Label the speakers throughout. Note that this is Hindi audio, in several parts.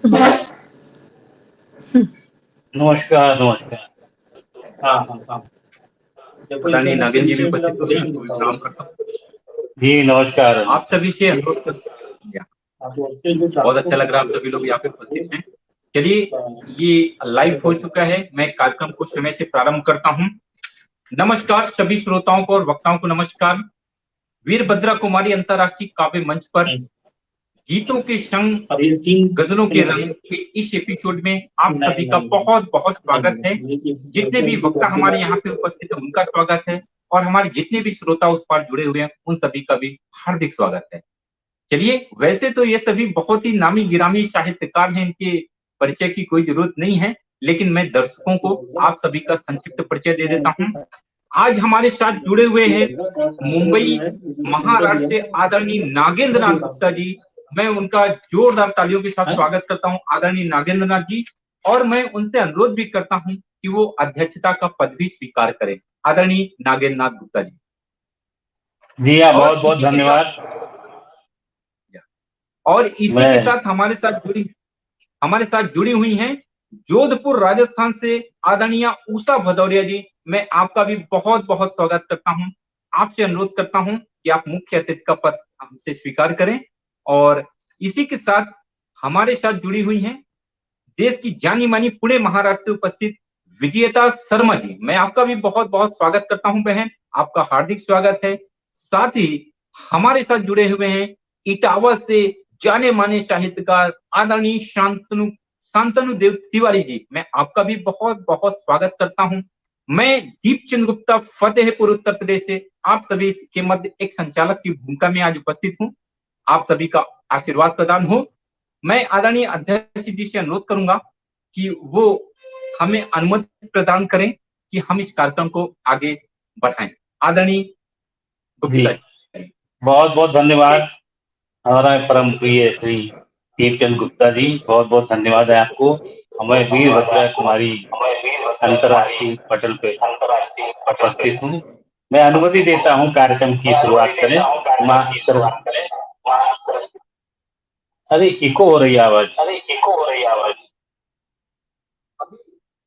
Speaker 1: नमस्कार, नमस्कार। हाँ, हाँ, हाँ।
Speaker 2: आदरणीय नागेंद्र जी भी उपस्थित होंगे, उनको भी प्रणाम करता हूँ।
Speaker 1: जी, नमस्कार।
Speaker 2: आप सभी से अनुरोध करता बहुत अच्छा लग रहा है आप सभी लोग यहाँ पे उपस्थित हैं। चलिए, ये लाइव हो चुका है, मैं कार्यक्रम को समय से प्रारंभ करता हूँ। नमस्कार सभी श्रोताओं को और वक्ताओं को नमस्कार। वीरभद्रा कुमारी अंतर्राष्ट्रीय काव्य मंच पर गीतों के संग गजलों के रंग के इस एपिसोड में आप सभी का बहुत बहुत स्वागत है। जितने भी वक्ता हमारे यहाँ पे उपस्थित है उनका स्वागत है, और हमारे जितने भी श्रोता उस पर जुड़े हुए हैं उन सभी का भी हार्दिक स्वागत है। चलिए, वैसे तो ये सभी बहुत ही नामी गिरामी साहित्यकार हैं, इनके परिचय की कोई जरूरत नहीं है, लेकिन मैं दर्शकों को आप सभी का संक्षिप्त परिचय दे देता हूँ। आज हमारे साथ जुड़े हुए हैं मुंबई महाराष्ट्र से आदरणीय नागेंद्र नाथ गुप्ता जी। मैं उनका जोरदार तालियों के साथ स्वागत करता हूं, आदरणीय नागेंद्र नाथ जी। और मैं उनसे अनुरोध भी करता हूं कि वो अध्यक्षता का पद भी स्वीकार करें। आदरणीय नागेंद्र नाथ गुप्ता जी।
Speaker 1: जी हाँ, बहुत बहुत धन्यवाद।
Speaker 2: और इसी के साथ हमारे साथ जुड़ी हुई हैं जोधपुर राजस्थान से आदरणीय उषा भदौरिया जी। मैं आपका भी बहुत बहुत स्वागत करता हूं। आपसे अनुरोध करता हूं कि आप मुख्य अतिथि का पद हमसे स्वीकार करें। और इसी के साथ हमारे साथ जुड़ी हुई हैं देश की जानी मानी पुणे महाराष्ट्र से उपस्थित विजेता शर्मा जी। मैं आपका भी बहुत बहुत स्वागत करता हूं बहन, आपका हार्दिक स्वागत है। साथ ही हमारे साथ जुड़े हुए हैं इटावा से जाने माने साहित्यकार आदरणीय शांतनु देव तिवारी जी। मैं आपका भी बहुत बहुत स्वागत करता हूं। मैं दीपचंद गुप्ता फतेहपुर उत्तर प्रदेश से आप सभी के मध्य एक संचालक की भूमिका में आज उपस्थित हूं। आप सभी का आशीर्वाद प्रदान हो। मैं आदरणीय अध्यक्ष जी से अनुरोध करूंगा कि वो हमें अनुमति प्रदान करें कि हम इस कार्यक्रम को आगे बढ़ाएं। आदरणीय गुप्ता जी,
Speaker 1: बहुत बहुत धन्यवाद। हमारा परम प्रिय श्री दीपचंद गुप्ता जी, बहुत बहुत धन्यवाद है आपको। हमें वीरभद्रा कुमारी अंतर्राष्ट्रीय पटल पे उपस्थित हूँ। मैं अनुमति देता हूँ कार्यक्रम की शुरुआत करें। अरे इको हो रही है आवाज।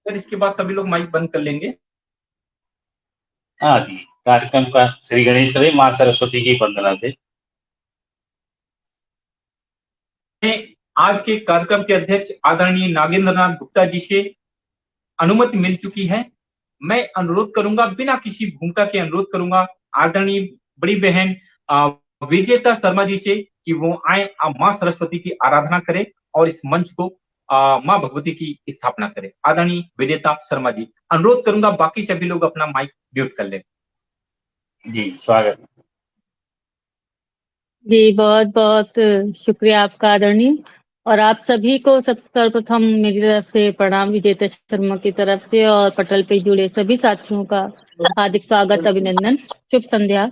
Speaker 2: फिर इसके बाद सभी लोग माइक बंद कर लेंगे।
Speaker 1: हाँ जी, कार्यक्रम का श्री गणेश करे, माँ सरस्वती की वंदना से।
Speaker 2: आज के कार्यक्रम के अध्यक्ष आदरणीय नागेंद्र नाथ गुप्ता जी से अनुमति मिल चुकी है। मैं अनुरोध करूंगा, बिना किसी भूमिका के अनुरोध करूंगा आदरणीय बड़ी बहन विजेता शर्मा जी से कि वो आए, माँ सरस्वती की आराधना करें और इस मंच को माँ भगवती की स्थापना करें। आदरणीय विजेता शर्मा जी, अनुरोध करूंगा बाकी सभी लोग अपना माइक म्यूट कर लें।
Speaker 1: जी, स्वागत।
Speaker 3: जी, बहुत बहुत शुक्रिया आपका आदरणीय। और आप सभी को सर्वप्रथम मेरी तरफ से प्रणाम, विजेता शर्मा की तरफ से, और पटल पे जुड़े सभी साथियों का हार्दिक स्वागत, अभिनंदन, शुभ संध्या।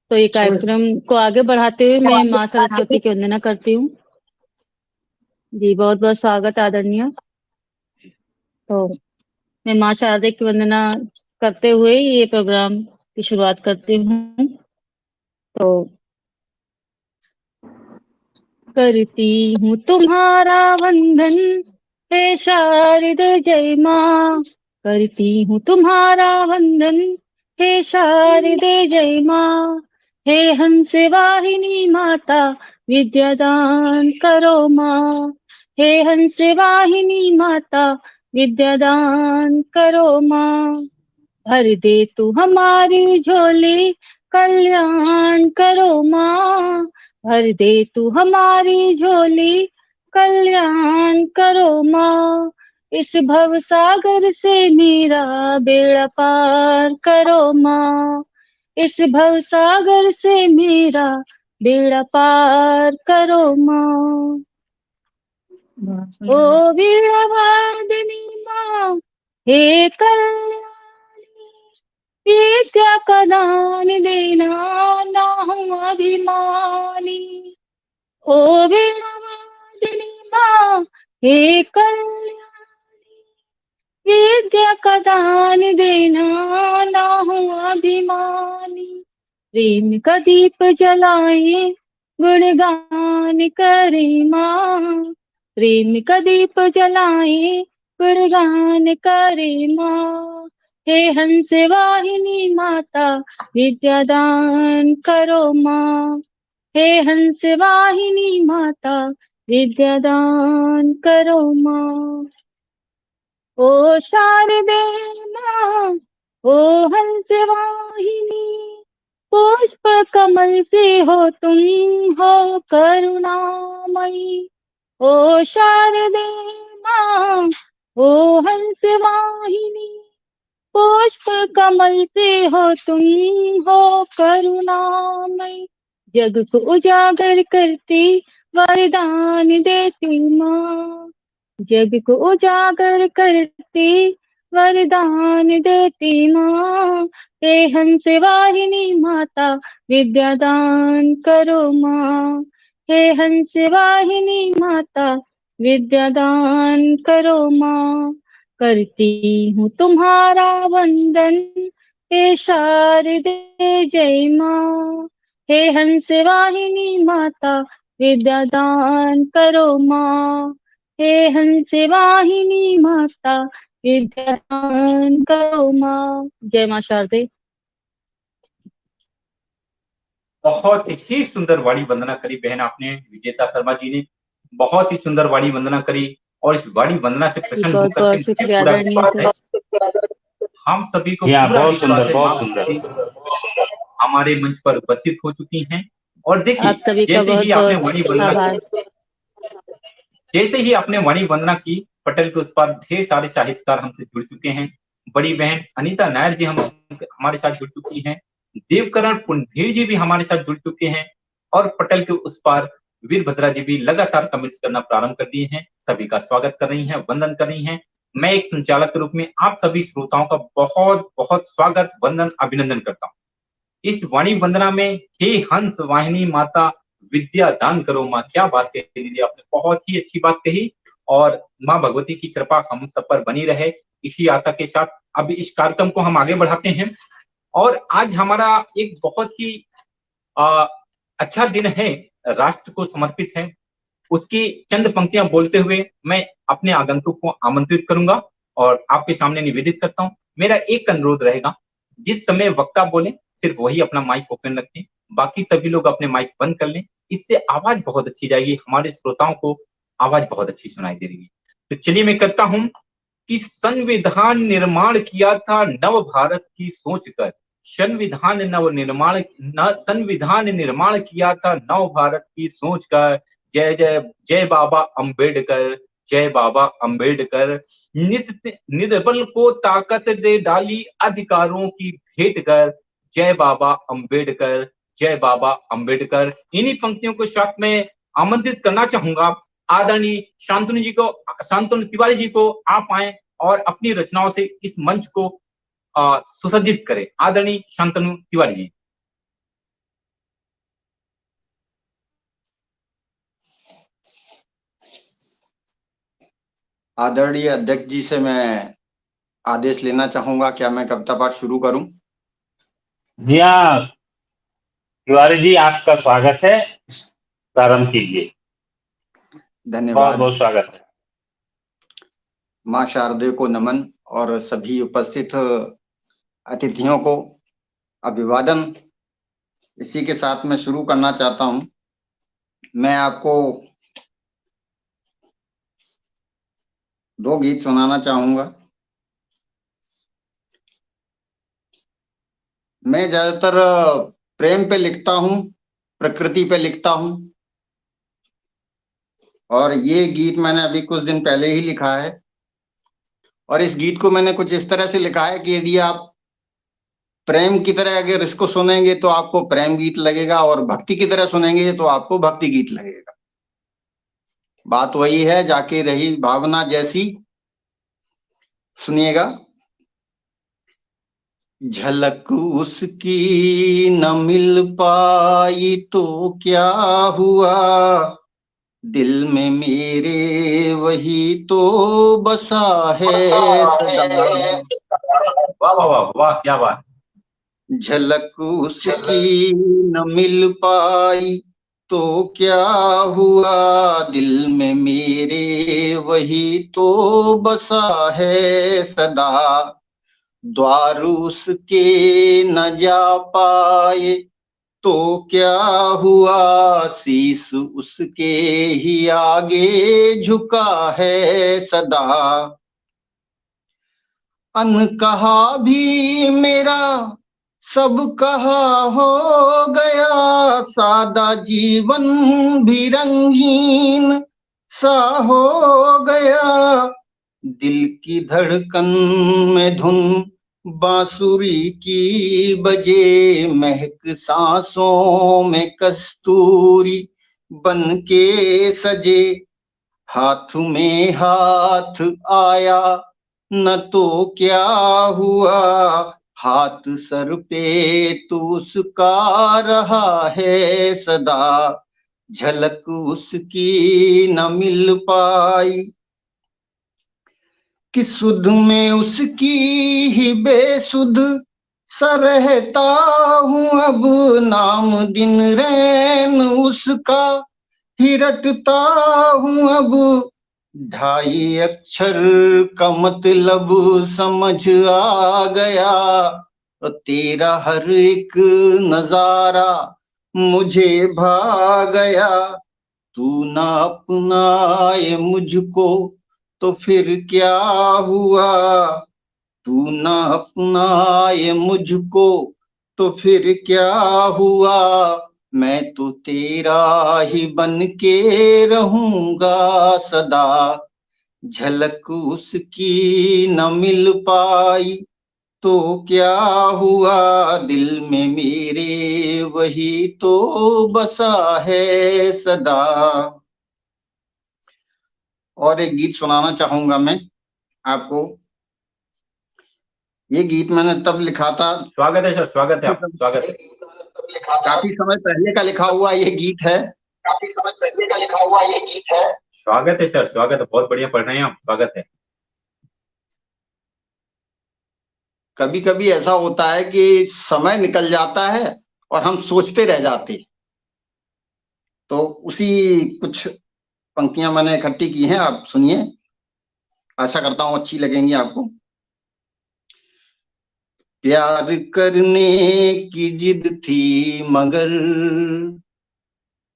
Speaker 3: तो ये कार्यक्रम को आगे बढ़ाते हुए मैं माँ सरस्वती की वंदना करती हूँ। जी, बहुत बहुत स्वागत आदरणीय। तो मैं माँ शारदा की वंदना करते हुए ये प्रोग्राम की शुरुआत करती हूँ। तो करती हूँ तुम्हारा वंदन हे शारदे जय माँ, करती हूँ तुम्हारा वंदन हे शारदे जय माँ। हे हंस वाहिनी माता विद्यादान करो माँ, हे हंस वाहिनी माता विद्यादान करो माँ। भर दे तू हमारी झोली कल्याण करो माँ, भर दे तू हमारी झोली कल्याण करो माँ। इस भव सागर से मेरा बेड़ा पार करो माँ, इस भव सागर से मेरा बेड़ा पार करो माँ। ओ वीणा वादनी माँ हे कल्याण, विद्या का दान देना ना हूँ अभिमानी। ओ वीणा वादनी माँ हे कल्याणी, विद्या का दान देना ना हूँ अभिमानी। प्रेम का दीप जलाए गुणगान करे माँ, प्रेम का दीप जलाए गुणगान करे माँ। हे हंस वाहिनी माता विद्यादान करो माँ। हे हंस वाहिनी माता विद्यादान करो माँ। ओ शारदे माँ, ओ हंस वाहिनी, पुष्प कमल से हो तुम, हो करुणामयी। ओ शारदे माँ, ओ हंस वाहिनी, पुष्प कमल से हो तुम, हो करुणामयी। जग को उजागर करती वरदान देती माँ। जग को उजागर करती वरदान देती माँ। हे हंस वाहिनी माता विद्यादान करो माँ। हे हंस वाहिनी माता विद्यादान करो माँ। करती हूँ तुम्हारा वंदन, हे शारदे जय माँ। हे हंस वाहिनी माता विद्यादान करो माँ। हे हंस वाहिनी माता विद्यादान करो माँ। जय माँ शारदे।
Speaker 2: बहुत ही सुंदर वाणी वंदना करी बहन आपने, विजेता शर्मा जी ने बहुत ही सुंदर वाणी वंदना करी। और इस वाणी वंदना से प्रसन्न
Speaker 3: बहुत
Speaker 2: होकर के
Speaker 3: बहुत
Speaker 2: मुझे
Speaker 3: शुक्रिया
Speaker 2: पूरा
Speaker 3: आदरणीय
Speaker 2: विश्वास
Speaker 3: सर।
Speaker 2: है, हम सभी को
Speaker 1: हाँ,
Speaker 2: पूरा
Speaker 1: बहुत
Speaker 2: विश्वास
Speaker 1: सुंदर,
Speaker 2: है
Speaker 1: बहुत
Speaker 2: माँ
Speaker 1: सुंदर।
Speaker 2: भगवती हमारे मंच पर उपस्थित हो चुकी हैं। और देखिए,
Speaker 3: आप सभी का
Speaker 2: जैसे
Speaker 3: बहुत
Speaker 2: ही आपने वाणी
Speaker 3: बहुत
Speaker 2: वंदना
Speaker 3: आभार।
Speaker 2: जैसे ही आपने वाणी वंदना की, पटेल के उस पर ढेर सारे साहित्यकार हमसे जुड़ चुके हैं। बड़ी बहन अनीता नायर जी हमारे साथ जुड़ चुकी हैं। देवकरण पुंधीर जी भी हमारे साथ जुड़ चुके हैं। और पटेल के उस पार वीरभद्रा जी भी लगातार कमेंट्स करना प्रारंभ कर दिए हैं। सभी का स्वागत कर रही हैं, वंदन कर रही हैं। मैं एक संचालक के रूप में आप सभी श्रोताओं का बहुत बहुत स्वागत, वंदन, अभिनंदन करता हूँ। इस वाणी वंदना में हे हंस वाहिनी माता विद्या दान करो माँ, क्या बात कही दीदी आपने, बहुत ही अच्छी बात कही। और माँ भगवती की कृपा हम सब पर बनी रहे, इसी आशा के साथ अब इस कार्यक्रम को हम आगे बढ़ाते हैं। और आज हमारा एक बहुत ही आ, अच्छा दिन है, राष्ट्र को समर्पित है। उसकी चंद पंक्तियां बोलते हुए मैं अपने आगंतुक को आमंत्रित करूंगा और आपके सामने निवेदित करता हूं। मेरा एक अनुरोध रहेगा, जिस समय वक्ता बोले सिर्फ वही अपना माइक ओपन रखें, बाकी सभी लोग अपने माइक बंद कर लें। इससे आवाज बहुत अच्छी जाएगी, हमारे श्रोताओं को आवाज बहुत अच्छी सुनाई दे रही है। तो चलिए मैं करता हूं कि संविधान निर्माण किया था नव भारत की सोच कर। संविधान निर्माण किया था नव भारत की सोच कर। जय जय जय बाबा अंबेडकर, जय बाबा अंबेडकर। निर्बल को ताकत दे डाली अधिकारों की भेंट कर। जय बाबा अंबेडकर, जय बाबा अंबेडकर। इन्हीं पंक्तियों को साथ में आमंत्रित करना चाहूंगा आदरणीय शांतनु तिवारी जी को। आप आए और अपनी रचनाओं से इस मंच को सुसज्जित करें। आदरणीय शांतनु तिवारी जी।
Speaker 4: आदरणीय अध्यक्ष जी से मैं आदेश लेना चाहूंगा, क्या मैं कविता पाठ शुरू करूं?
Speaker 1: जी हाँ तिवारी जी, आपका स्वागत है, प्रारंभ कीजिए। बहुत
Speaker 4: धन्यवाद।
Speaker 1: बहुत स्वागत है।
Speaker 4: माँ शारदे को नमन और सभी उपस्थित अतिथियों को अभिवादन। इसी के साथ मैं शुरू करना चाहता हूं। मैं आपको 2 गीत सुनाना चाहूंगा। मैं ज्यादातर प्रेम पे लिखता हूं, प्रकृति पे लिखता हूं। और ये गीत मैंने अभी कुछ दिन पहले ही लिखा है। और इस गीत को मैंने कुछ इस तरह से लिखा है कि यदि आप प्रेम की तरह अगर इसको सुनेंगे तो आपको प्रेम गीत लगेगा, और भक्ति की तरह सुनेंगे तो आपको भक्ति गीत लगेगा। बात वही है, जाके रही भावना जैसी। सुनिएगा। झलक उसकी न मिल पाई तो क्या हुआ, दिल में मेरे वही तो बसा है सदा।
Speaker 2: वाह वाह वाह वाह, क्या बात।
Speaker 4: झलक उसकी न मिल पाई तो क्या हुआ दिल में मेरे, वही तो बसा है सदा। द्वार उसके न जा पाए तो क्या हुआ, शीश उसके ही आगे झुका है सदा। अनकहा भी मेरा सब कहा हो गया, सादा जीवन भी रंगीन सा हो गया। दिल की धड़कन में धुन बांसुरी की बजे, महक सांसों में कस्तूरी बन के सजे। हाथ में हाथ आया न तो क्या हुआ, हाथ सर पे तो उसका रहा है सदा। झलक उसकी न मिल पाई कि सुध में उसकी ही बेसुध सा रहता हूँ अब। नाम दिन रैन उसका ही रटता हूँ अब। ढाई अक्षर का मतलब समझ आ गया, तेरा हर एक नजारा मुझे भा गया। तू ना अपनाए मुझको तो फिर क्या हुआ, तू ना अपनाए मुझको तो फिर क्या हुआ। मैं तो तेरा ही बन के रहूंगा सदा। झलक उसकी न मिल पाई तो क्या हुआ, दिल में मेरे वही तो बसा है सदा। और एक गीत सुनाना चाहूंगा मैं आपको। ये गीत मैंने तब लिखा था,
Speaker 2: स्वागत है सर, स्वागत है, स्वागत है।
Speaker 4: काफी समय पहले का लिखा हुआ ये गीत है, काफी समय पहले का लिखा हुआ ये गीत है।
Speaker 2: स्वागत है सर, स्वागत है, बहुत बढ़िया पढ़ रहे हैं आप, स्वागत है।
Speaker 4: कभी कभी ऐसा होता है कि समय निकल जाता है और हम सोचते रह जाते, तो उसी कुछ पंक्तियां मैंने इकट्ठी की हैं, आप सुनिए, आशा करता हूं अच्छी लगेंगी आपको। प्यार करने की जिद थी मगर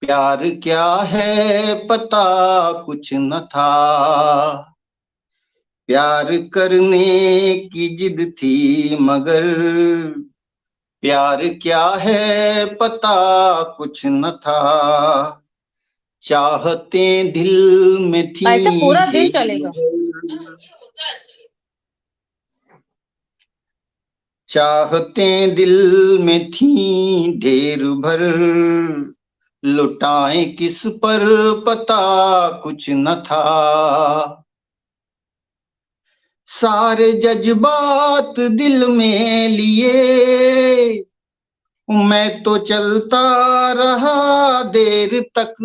Speaker 4: प्यार क्या है पता कुछ न था। प्यार करने की जिद थी मगर प्यार क्या है पता कुछ न था। चाहते दिल में थी
Speaker 3: ऐसे पूरा दिन चलेगा।
Speaker 4: चाहते दिल में थी ढेर भर, लुटाए किस पर पता कुछ न था। सारे जज्बात दिल में लिए मैं तो चलता रहा देर तक।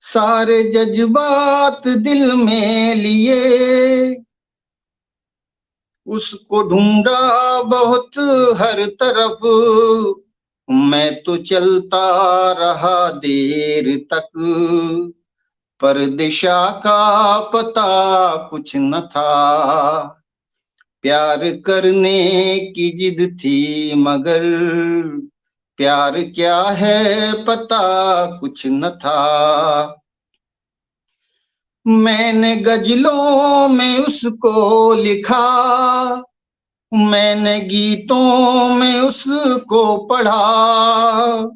Speaker 4: सारे जज्बात दिल में लिए उसको ढूंढा बहुत हर तरफ। मैं तो चलता रहा देर तक, पर दिशा का पता कुछ न था। प्यार करने की जिद थी मगर प्यार क्या है पता कुछ न था। मैंने गजलों में उसको लिखा, मैंने गीतों में उसको पढ़ा।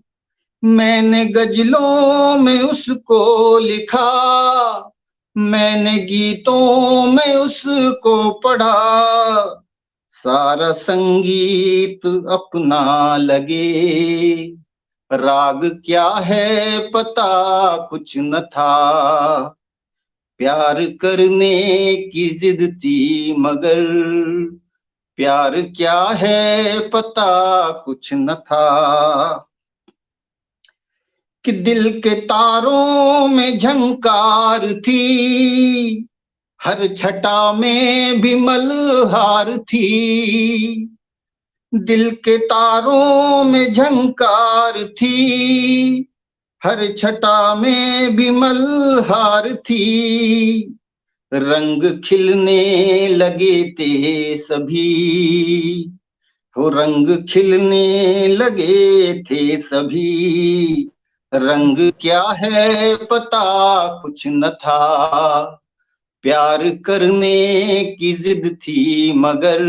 Speaker 4: मैंने गजलों में उसको लिखा, मैंने गीतों में उसको पढ़ा। सारा संगीत अपना लगे, राग क्या है पता कुछ न था। प्यार करने की जिद थी मगर प्यार क्या है पता कुछ न था। कि दिल के तारों में झंकार थी, हर छटा में भी मलहार थी। दिल के तारों में झंकार थी, हर छटा में भी मल्हार थी, रंग खिलने लगे थे सभी, हो रंग खिलने लगे थे सभी, रंग क्या है पता कुछ न था, प्यार करने की जिद थी मगर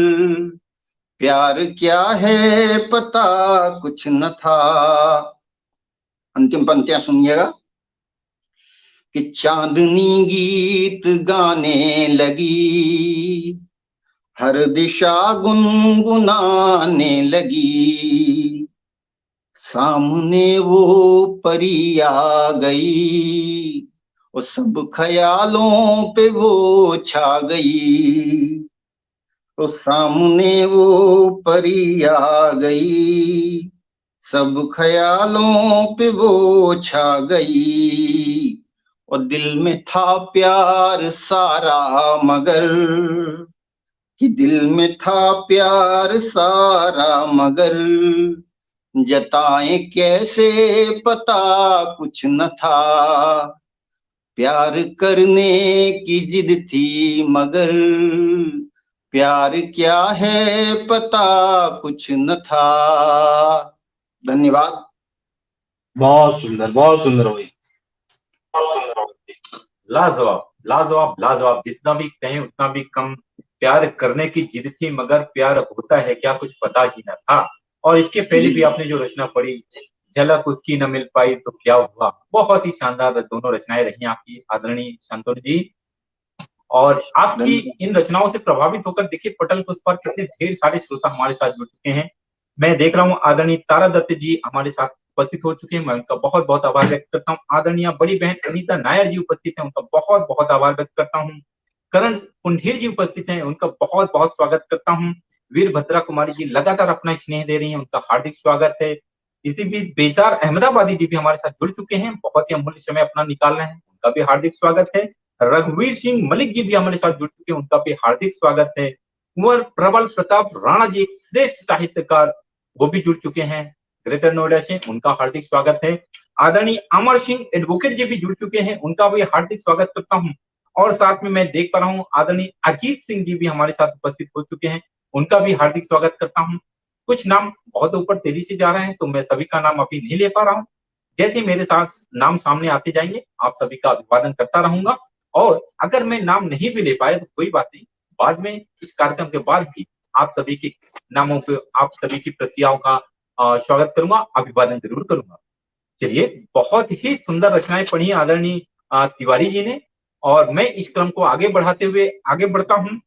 Speaker 4: प्यार क्या है पता कुछ न था। अंतिम पंक्तियां सुनिएगा कि चांदनी गीत गाने लगी, हर दिशा गुनगुनाने लगी, सामने वो परी आ गई, वो सब ख्यालों पे वो छा गई, तो सामने वो परी आ गई, सब ख्यालों पे वो छा गई, और दिल में था प्यार सारा मगर, कि दिल में था प्यार सारा मगर जताए कैसे पता कुछ न था, प्यार करने की जिद थी मगर प्यार क्या है पता कुछ न था। धन्यवाद।
Speaker 1: बहुत सुंदर भाई।
Speaker 2: लाजवाब लाजवाब लाजवाब, जितना भी कहें उतना भी कम। प्यार करने की जिद थी मगर प्यार होता है क्या कुछ पता ही न था। और इसके पहले भी आपने जो रचना पढ़ी, झलक उसकी न मिल पाई तो क्या हुआ, बहुत ही शानदार दोनों रचनाएं रही आपकी आदरणीय शांतनु जी। और आपकी इन रचनाओं से प्रभावित होकर देखिए पटल पुष्प पर कितने ढेर सारे श्रोता हमारे साथ जुड़ चुके हैं। मैं देख रहा हूँ आदरणीय तारा दत्त जी हमारे साथ उपस्थित हो चुके हैं, मैं उनका बहुत बहुत आभार व्यक्त करता हूँ। आदरणीय बड़ी बहन अनीता नायर जी उपस्थित हैं, उनका बहुत बहुत आभार व्यक्त करता हूँ। करण कुंढीर जी उपस्थित हैं, उनका बहुत बहुत स्वागत करता हूँ। वीरभद्रा कुमारी जी लगातार अपना स्नेह दे रही हैं, उनका हार्दिक स्वागत है। इसी बीच बेजार अहमदाबादी जी भी हमारे साथ जुड़ चुके हैं, बहुत ही अमूल्य समय अपना निकाल रहे हैं, उनका भी हार्दिक स्वागत है। रघुवीर सिंह मलिक जी भी हमारे साथ जुड़ चुके हैं, उनका भी हार्दिक स्वागत है। कुंवर प्रबल प्रताप राणा जी एक श्रेष्ठ साहित्यकार, वो भी जुड़ चुके हैं ग्रेटर नोएडा से, उनका हार्दिक स्वागत है। आदरणीय अमर सिंह एडवोकेट जी भी जुड़ चुके हैं, उनका भी हार्दिक स्वागत करता हूँ। और साथ में मैं देख पा रहा हूँ आदरणीय अजीत सिंह जी भी हमारे साथ उपस्थित हो चुके हैं, उनका भी हार्दिक स्वागत करता हूँ। कुछ नाम बहुत ऊपर तेजी से जा रहे हैं तो मैं सभी का नाम अभी नहीं ले पा रहा हूँ। जैसे मेरे साथ नाम सामने आते जाएंगे आप सभी का अभिवादन करता रहूंगा। और अगर मैं नाम नहीं भी ले पाया तो कोई बात नहीं, बाद में इस कार्यक्रम के बाद भी आप सभी के नामों पे आप सभी की प्रतिक्रियाओं का स्वागत करूंगा, अभिवादन जरूर करूंगा। चलिए, बहुत ही सुंदर रचनाएं पढ़ी आदरणीय तिवारी जी ने, और मैं इस क्रम को आगे बढ़ाते हुए आगे बढ़ता हूँ।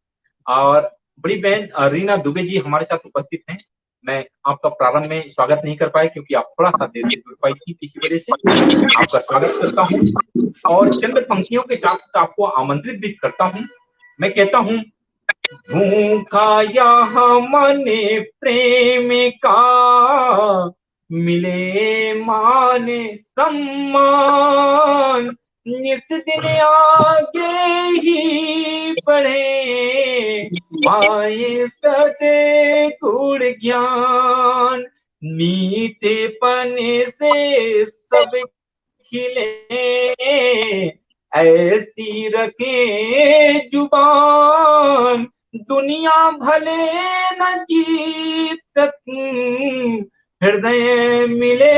Speaker 2: और बड़ी बहन रीना दुबे जी हमारे साथ उपस्थित हैं। मैं आपका प्रारंभ में स्वागत नहीं कर पाया क्योंकि आप थोड़ा सा देर से जुड़ पाई थी, इसी वजह से आपका स्वागत करता हूँ और चंद पंक्तियों के साथ आपको आमंत्रित भी करता हूँ। मैं कहता हूँ, भूखा यहाँ मन प्रेम का, मिले मान सम्मान, निस दिन आगे ही बढ़े, पाए सदे गुण ज्ञान, मीठे पने से सब खिले, ऐसी रखे जुबान, दुनिया भले न जीत सकूं, हृदय मिले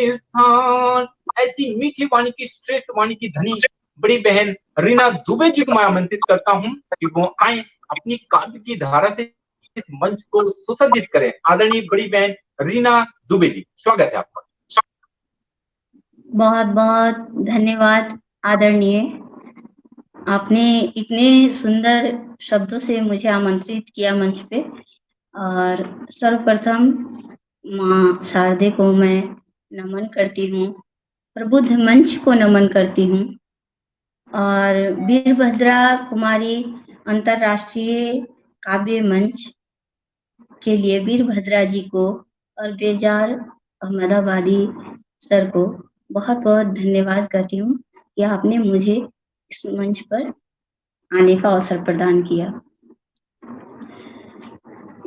Speaker 2: स्थान। ऐसी मीठी वाणी की श्रेष्ठ वाणी की धनी बड़ी बहन रीना दुबे जी को मैं आमंत्रित करता हूं कि वो आए अपनी काव्य की धारा से इस मंच को सुसज्जित करें। आदरणीय बड़ी बहन रीना दुबे जी, स्वागत है आपका।
Speaker 5: बहुत बहुत धन्यवाद आदरणीय, आपने इतने सुंदर शब्दों से मुझे आमंत्रित किया मंच पे। और सर्वप्रथम माँ शारदे को मैं नमन करती हूँ, प्रबुद्ध मंच को नमन करती हूँ, और वीरभद्रा कुमारी अंतर्राष्ट्रीय काव्य मंच के लिए वीरभद्रा जी को और बेजार अहमदाबादी सर को बहुत बहुत धन्यवाद करती हूँ कि आपने मुझे इस मंच पर आने का अवसर प्रदान किया।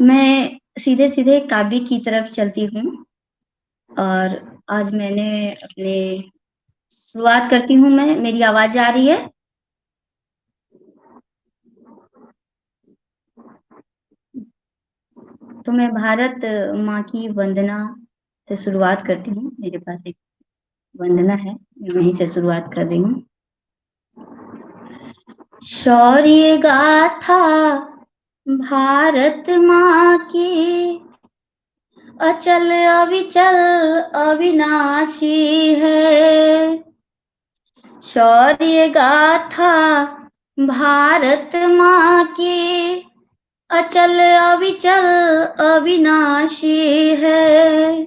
Speaker 5: मैं सीधे सीधे काव्य की तरफ चलती हूँ। और आज मैंने अपने शुरुआत करती हूँ। मैं, मेरी आवाज आ रही है? तो मैं भारत माँ की वंदना से शुरुआत करती हूँ। मेरे पास एक वंदना है, मैं वहीं से शुरुआत कर रही हूँ। शौर्य गाथा भारत माँ की अचल अविचल अविनाशी है। शौर्य गाथा भारत माँ की अचल अविचल अविनाशी है।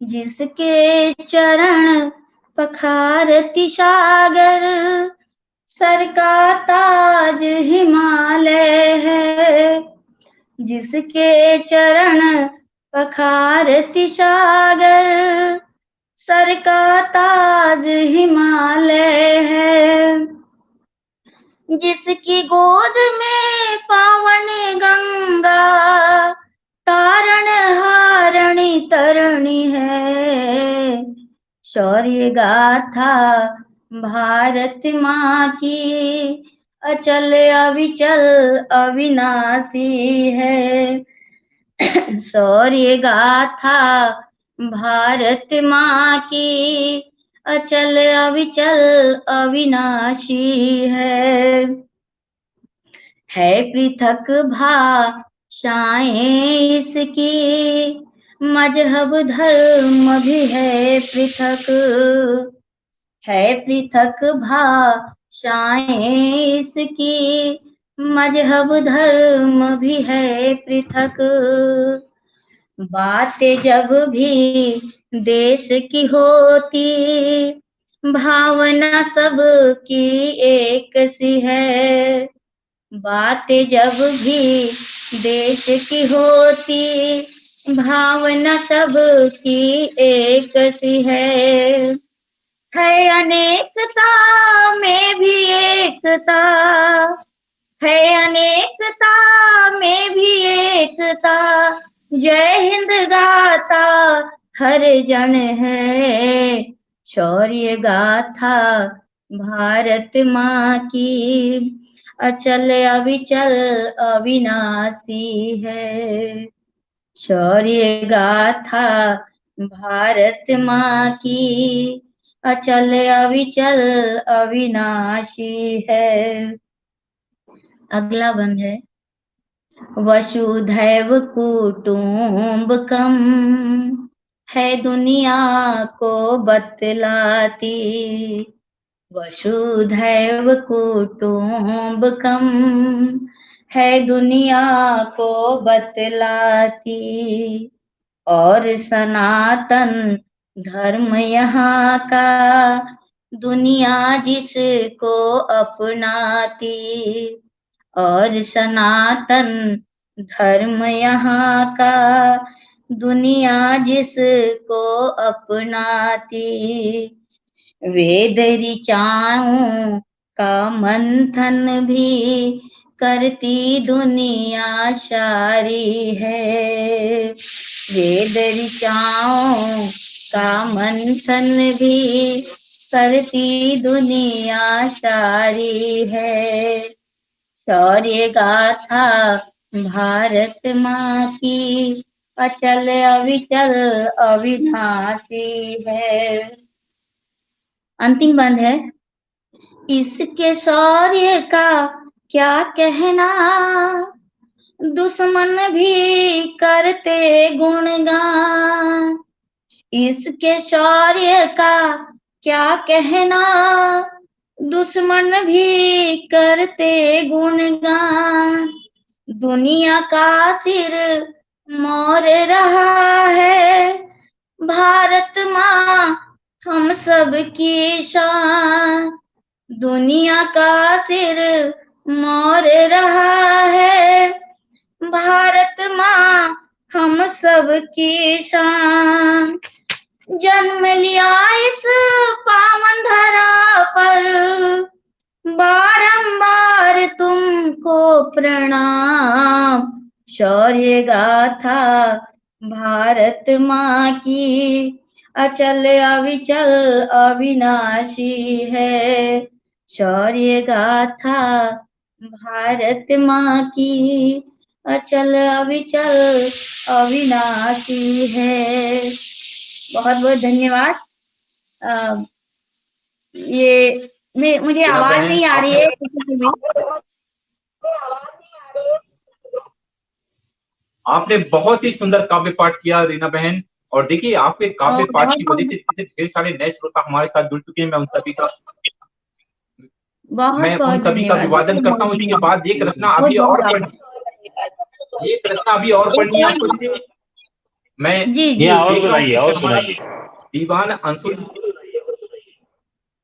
Speaker 5: जिसके चरण पखारति सागर सर का ताज हिमालय है। जिसके चरण पखारति सागर सर का ताज हिमालय है। जिसकी गोद में पावन गंगा तारण हारणी तरणी है। शौर्य गाथा भारत माँ की अचल अविचल अविनाशी है। शौर्य गाथा भारत माँ की अचल अविचल अविनाशी है। पृथक भाषाएं इसकी मजहब धर्म भी है पृथक। है पृथक भाषाएं इसकी मजहब धर्म भी है पृथक। बातें जब भी देश की होती भावना सब की एक सी है। बातें जब भी देश की होती भावना सब की एक सी है। अनेकता में भी एकता है। अनेकता में भी एकता जय हिंद गाता हर जन है। शौर्य गाथा भारत माँ की अचल अविचल अविनाशी है। शौर्य गाथा भारत माँ की अचल अविचल अविनाशी है। अगला बंद है। वसुधैव कुटुम्बकम है दुनिया को बतलाती। वसुधैव कुटुम्बकम है दुनिया को बतलाती। और सनातन धर्म यहाँ का दुनिया जिसको अपनाती। और सनातन धर्म यहाँ का दुनिया जिसको अपनाती। वेद ऋचाओं का मंथन भी करती दुनिया सारी है। वेद ऋचाओं का मंथन भी करती दुनिया सारी है। शौर्य गाथा भारत माँ की अचल अविचल अविनाशी है। अंतिम बंद है। इसके शौर्य का क्या कहना दुश्मन भी करते गुणगान। इसके शौर्य का क्या कहना दुश्मन भी करते गुणगान। दुनिया का सिर मोर रहा है भारत माँ हम सब की शान। दुनिया का सिर मोर रहा है भारत माँ हम सब की शान। जन्म लिया इस पावन धरा पर बारंबार तुमको प्रणाम। शौर्य गाथा भारत माँ की अचल अविचल अविनाशी है। शौर्य गाथा भारत माँ की अचल अविचल अविनाशी है। बहुत बहुत धन्यवाद। ये मुझे आवाज नहीं आ रही है किसी की भी।
Speaker 2: आपने बहुत ही सुंदर काव्य पाठ किया रीना बहन। और देखिए आपके काव्य पाठ की वजह से इतने ढेर सारे नए श्रोता हमारे साथ जुड़ चुके हैं। मैं उन सभी का अभिवादन करता हूँ। इसके बाद एक रचना अभी और पढ़नी है आपको दीजिए। मैं
Speaker 5: जी
Speaker 1: और सुनाइए।
Speaker 2: दीवान अंशुल,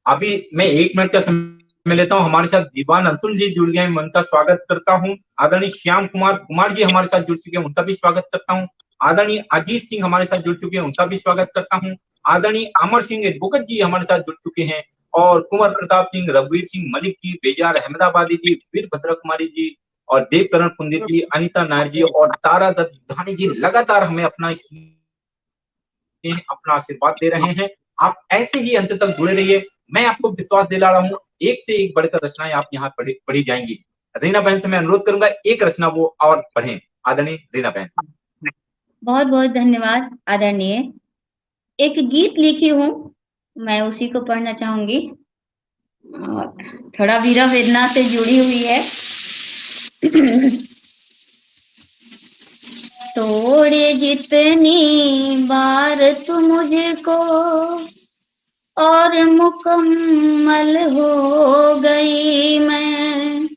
Speaker 2: अभी मैं 1 मिनट का समय लेता हूँ। हमारे साथ दीवान अंशुल जी जुड़ गए हैं, मैं उनका स्वागत करता हूँ। आदरणीय श्याम कुमार जी हमारे साथ जुड़ चुके हैं, उनका भी स्वागत करता हूँ। आदरणीय अजीत सिंह हमारे साथ जुड़ चुके हैं, उनका भी स्वागत करता हूँ। आदरणीय अमर सिंह एडवोकेट जी हमारे साथ जुड़ चुके हैं, और कुंवर प्रताप सिंह, रघुवीर सिंह मलिक जी, बेजार अहमदाबादी जी, वीरभद्र कुमारी जी, और देवकरण पुंडित जी, अनिता नायर जी और तारा दत्त धानी जी लगातार हमें अपना आशीर्वाद दे रहे हैं। आप ऐसे ही अंत तक जुड़े रहिए। मैं आपको विश्वास दिला रहा हूँ, एक से एक बढ़कर रचनाएं आप यहाँ पढ़ी जाएंगी। रीना बहन से मैं अनुरोध करूंगा एक रचना वो और पढ़ें। आदरणीय रीना बहन।
Speaker 5: बहुत बहुत धन्यवाद आदरणीय। एक गीत लिखी हूँ, मैं उसी को पढ़ना चाहूंगी। थोड़ा वीरा वेदना से जुड़ी हुई है। तोड़े जितनी बार तू मुझको और मुकम्मल हो गई मैं।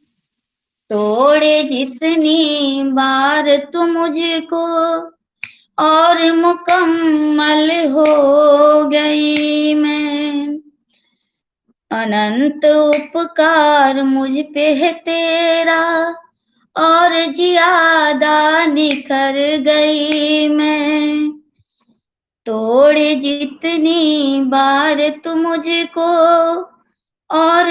Speaker 5: तोड़े जितनी बार तू मुझको और मुकम्मल हो गई मैं। अनंत उपकार मुझ पे है तेरा और जियादा निखर गई मैं। तोड़े जितनी बार तू मुझको और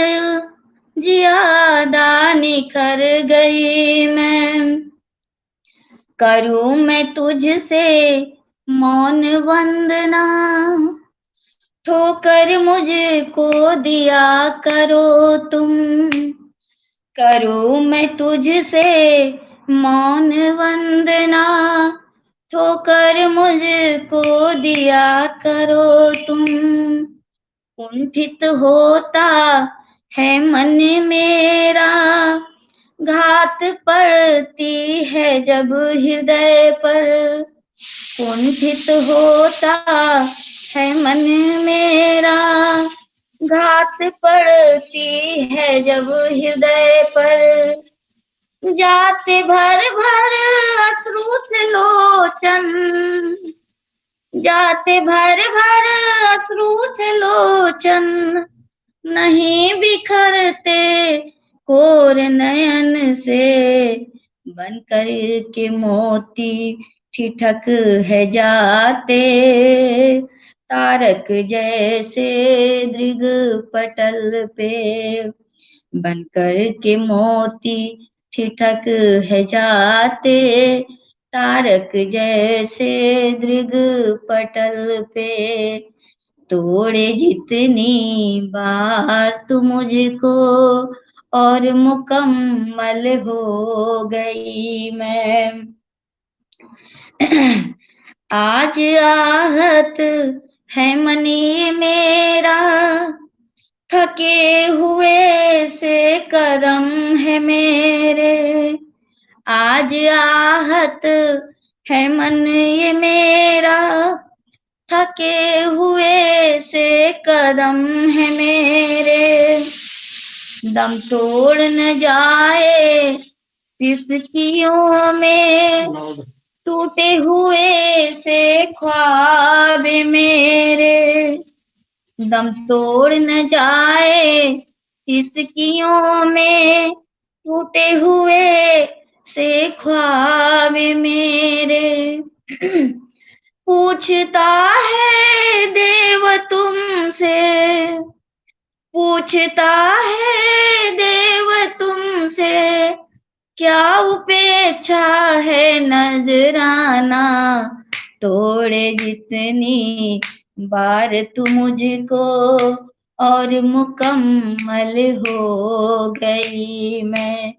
Speaker 5: जियादा निखर गई मैं। करूं मैं तुझसे मौन वंदना, ठोकर मुझको दिया करो तुम। करूं मैं तुझसे मौन वंदना, ठोकर मुझको दिया करो तुम। कुंठित होता है मन मेरा, घात पड़ती है जब हृदय पर। कुंठित होता है मन मेरा, घात पड़ती है जब हृदय पर। जाते भर भर अश्रु से लोचन, जाते भर भर अश्रु से लोचन, नहीं बिखरते कोर नयन से। बनकर के मोती ठिठक है जाते, तारक जैसे दृग पटल पे। बनकर के मोती ठिठक है जाते, तारक जैसे दृग पटल पे। तोड़े जितनी बार तू मुझको और मुकम्मल हो गई मैं। आज आहत है मनी मेरा, थके हुए से कदम है मेरे। आज आहत है मन ये मेरा, थके हुए से कदम है मेरे। दम तोड़ न जाए सिसकियों में, टूटे हुए से ख्वाब मेरे। दम तोड़ न जाए सिसकियों में, टूटे हुए से ख्वाब मेरे। पूछता है देव तुमसे, पूछता है देव तुमसे, क्या उपे चाहे नजराना, तोड़े जितनी बार तू मुझको और मुकम्मल हो गई मैं,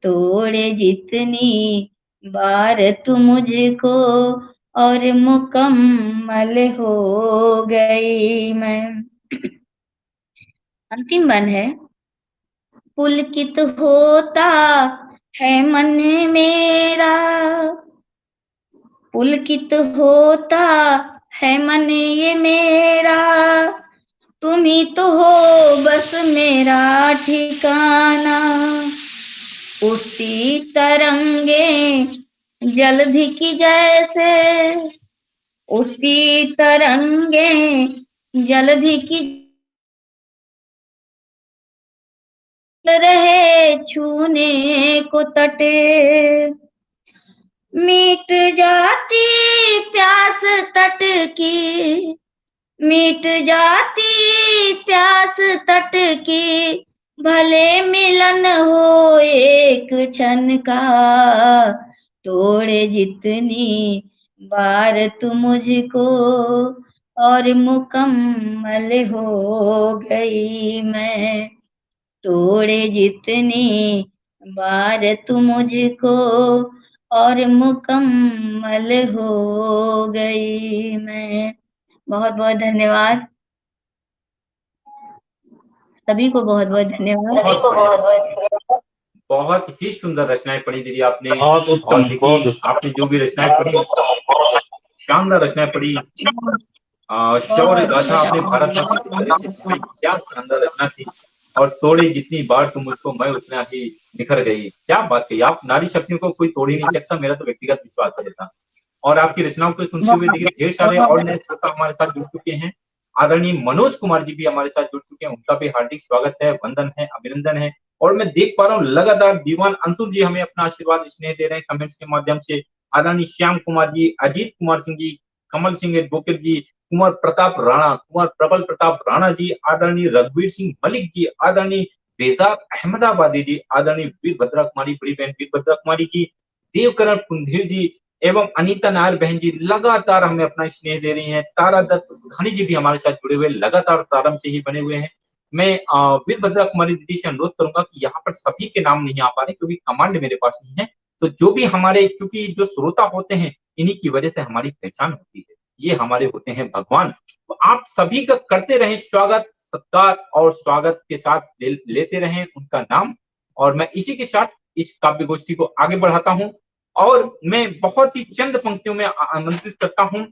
Speaker 5: तोड़े जितनी बार तू मुझको और मुकम्मल हो गई मैं। अंतिम बन है, पुलकित होता है मन मेरा, पुलकित होता है मन ये मेरा, तुम ही तो हो बस मेरा ठिकाना, उसी तरंगे जलधि की जैसे, उसी तरंगे जलधि की रहे छूने को तटे, मिट जाती प्यास तट की, मिट जाती प्यास तट की, भले मिलन हो एक क्षण का, तोड़े जितनी बार तू मुझको और मुकम्मल हो गई मैं, तोड़े जितनी बार तू मुझको और मुकम्मल हो गई मैं। बहुत बहुत धन्यवाद, सभी को बहुत बहुत धन्यवाद।
Speaker 2: बहुत ही सुंदर रचनाएं पढ़ी दीदी आपने।
Speaker 1: बहुत उत्तम,
Speaker 2: और देखिए,
Speaker 1: बहुत उत्तम।
Speaker 2: आपने जो भी रचनाएं पढ़ी, शानदार रचनाएं पढ़ी। शौर्य गाथा आपने भारत माता की तरह से, क्या शानदार रचना थी। और तोड़े जितनी बार तुम मुझको मैं उतना ही निखर गई, क्या बात कही आप। नारी शक्तियों को कोई तोड़ ही नहीं सकता, मेरा तो व्यक्तिगत विश्वास है ऐसा। और आपकी रचनाओं को सुनते हुए देखिए ढेर सारे और नए श्रोता हमारे साथ जुड़ चुके हैं। आदरणीय मनोज कुमार जी भी हमारे साथ जुड़ चुके हैं, उनका भी हार्दिक स्वागत है, वंदन है, अभिनंदन है। और मैं देख पा रहा हूँ लगातार दीवान अंशुल जी हमें अपना आशीर्वाद स्नेह दे रहे हैं कमेंट्स के माध्यम से। आदरणीय श्याम कुमार जी, अजीत कुमार सिंह जी, कमल सिंह एडवोकेट जी, कुमार प्रताप राणा, कुमार प्रबल प्रताप राणा जी, आदरणीय रघुवीर सिंह मलिक जी, आदरणीय बेजाब अहमदाबादी जी, आदरणीय वीरभद्रा कुमारी बड़ी बहन वीरभद्रा कुमारी जी, देवकरण कुंधीर जी एवं अनीता नायर बहन जी लगातार हमें अपना स्नेह दे रही हैं। तारा दत्त घनी जी भी हमारे साथ जुड़े हुए लगातार प्रारंभ से ही बने हुए हैं। मैं वीरभद्रा कुमारी दीदी से अनुरोध करूंगा कि यहाँ पर सभी के नाम नहीं आ पा रहे क्योंकि कमांड मेरे पास नहीं है, तो जो भी हमारे, क्योंकि जो श्रोता होते हैं इन्हीं की वजह से हमारी पहचान होती है, ये हमारे होते हैं भगवान। तो आप सभी का करते रहें स्वागत सत्कार, और स्वागत के साथ लेते रहें उनका नाम। और मैं इसी के साथ इस काव्य गोष्ठी को आगे बढ़ाता हूं, और मैं बहुत ही चंद पंक्तियों में आमंत्रित करता हूं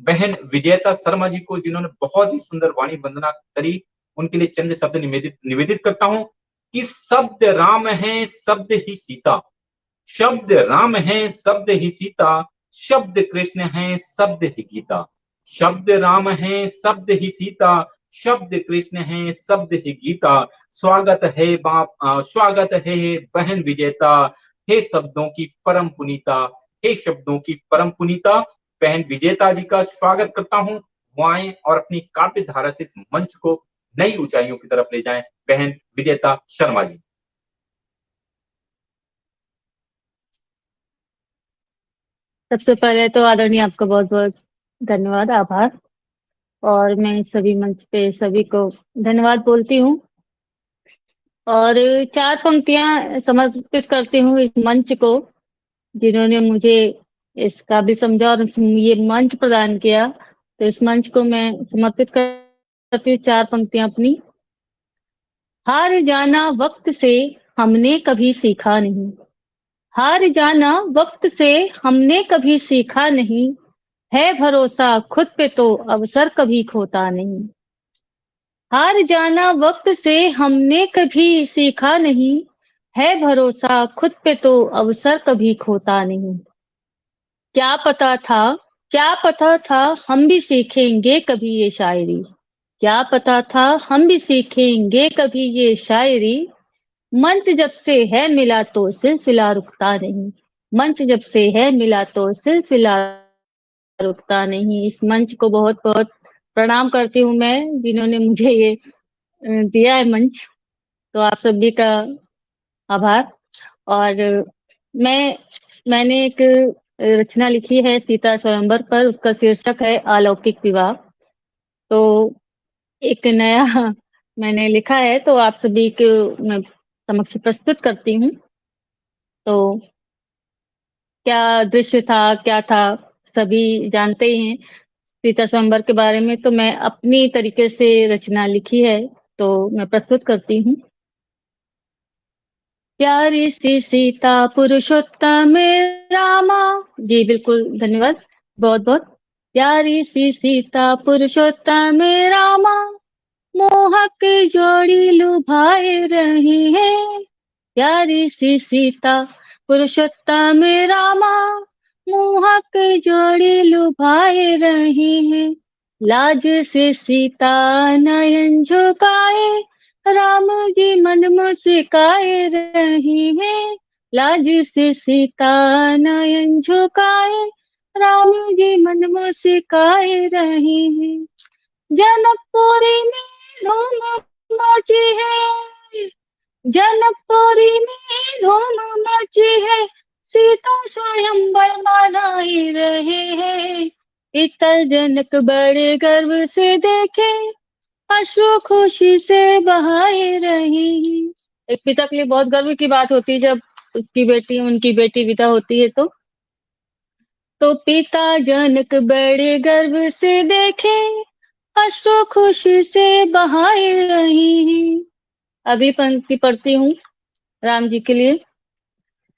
Speaker 2: बहन विजेता शर्मा जी को, जिन्होंने बहुत ही सुंदर वाणी वंदना करी। उनके लिए चंद शब्द निवेदित करता हूं कि शब्द राम है शब्द ही सीता, शब्द राम है शब्द ही सीता, शब्द कृष्ण है शब्द ही गीता, शब्द राम है शब्द ही सीता, शब्द कृष्ण है शब्द ही गीता। स्वागत है बाप, स्वागत है बहन विजेता, हे शब्दों की परम पुनीता, हे शब्दों की परम पुनीता। बहन विजेता जी का स्वागत करता हूं, वो आए और अपनी काव्य धारा से इस मंच को नई ऊंचाइयों की तरफ ले जाएं। बहन विजेता शर्मा जी।
Speaker 3: सबसे पहले तो आदरणीय आपका बहुत बहुत धन्यवाद, आभार। और मैं सभी मंच पे सभी को धन्यवाद बोलती हूँ, और 4 पंक्तियां समर्पित करती हूँ इस मंच को, जिन्होंने मुझे इसका भी समझा और ये मंच प्रदान किया। तो इस मंच को मैं समर्पित करती हूँ 4 पंक्तियां अपनी। हार जाना वक्त से हमने कभी सीखा नहीं, हार जाना वक्त से हमने कभी सीखा नहीं, है भरोसा खुद पे तो अवसर कभी खोता नहीं। हार जाना वक्त से हमने कभी सीखा नहीं, है भरोसा खुद पे तो अवसर कभी खोता नहीं। क्या पता था हम भी सीखेंगे कभी ये शायरी, क्या पता था हम भी सीखेंगे कभी ये शायरी। मंच जब से है मिला तो सिलसिला रुकता नहीं, मंच जब से है मिला तो सिलसिला रुकता नहीं। इस मंच को बहुत बहुत प्रणाम करती हूँ मैं, जिन्होंने मुझे ये दिया है मंच। तो आप सभी का आभार। और मैंने एक रचना लिखी है सीता स्वयंवर पर, उसका शीर्षक है अलौकिक विवाह। तो एक नया मैंने लिखा है, तो आप सभी को मैं समक्ष प्रस्तुत करती हूँ। तो क्या दृश्य था, क्या था, सभी जानते ही हैं सीता स्वयंवर के बारे में। तो मैं अपनी तरीके से रचना लिखी है, तो मैं प्रस्तुत करती हूँ। प्यारी सी सीता पुरुषोत्तम रामा। जी बिल्कुल, धन्यवाद बहुत बहुत। प्यारी सी सीता पुरुषोत्तम रामा, मोहक जोड़ी लुभाए रही है। प्यारी सी सीता पुरुषोत्तम रामा, मोहक जोड़ी लुभाए रही है। लाज से सीता नयन झुकाए, राम जी मन मुस्काए रही है। लाज से सीता नयन झुकाए, राम जी मन मुस्काए रही है। जनकपुरी में धूम मची है, जनकपुरी में धूम मची है, सीता स्वयंवर मनाई रहे हैं। इतर जनक बड़े गर्व से देखे, अश्रु खुशी से बहाए रहे हैं। एक पिता के लिए बहुत गर्व की बात होती है जब उनकी बेटी विदा होती है। तो पिता जनक बड़े गर्व से देखे, अश्रु खुशी से बहाए रही हैं। अगली पंक्ति पढ़ती हूँ राम जी के लिए।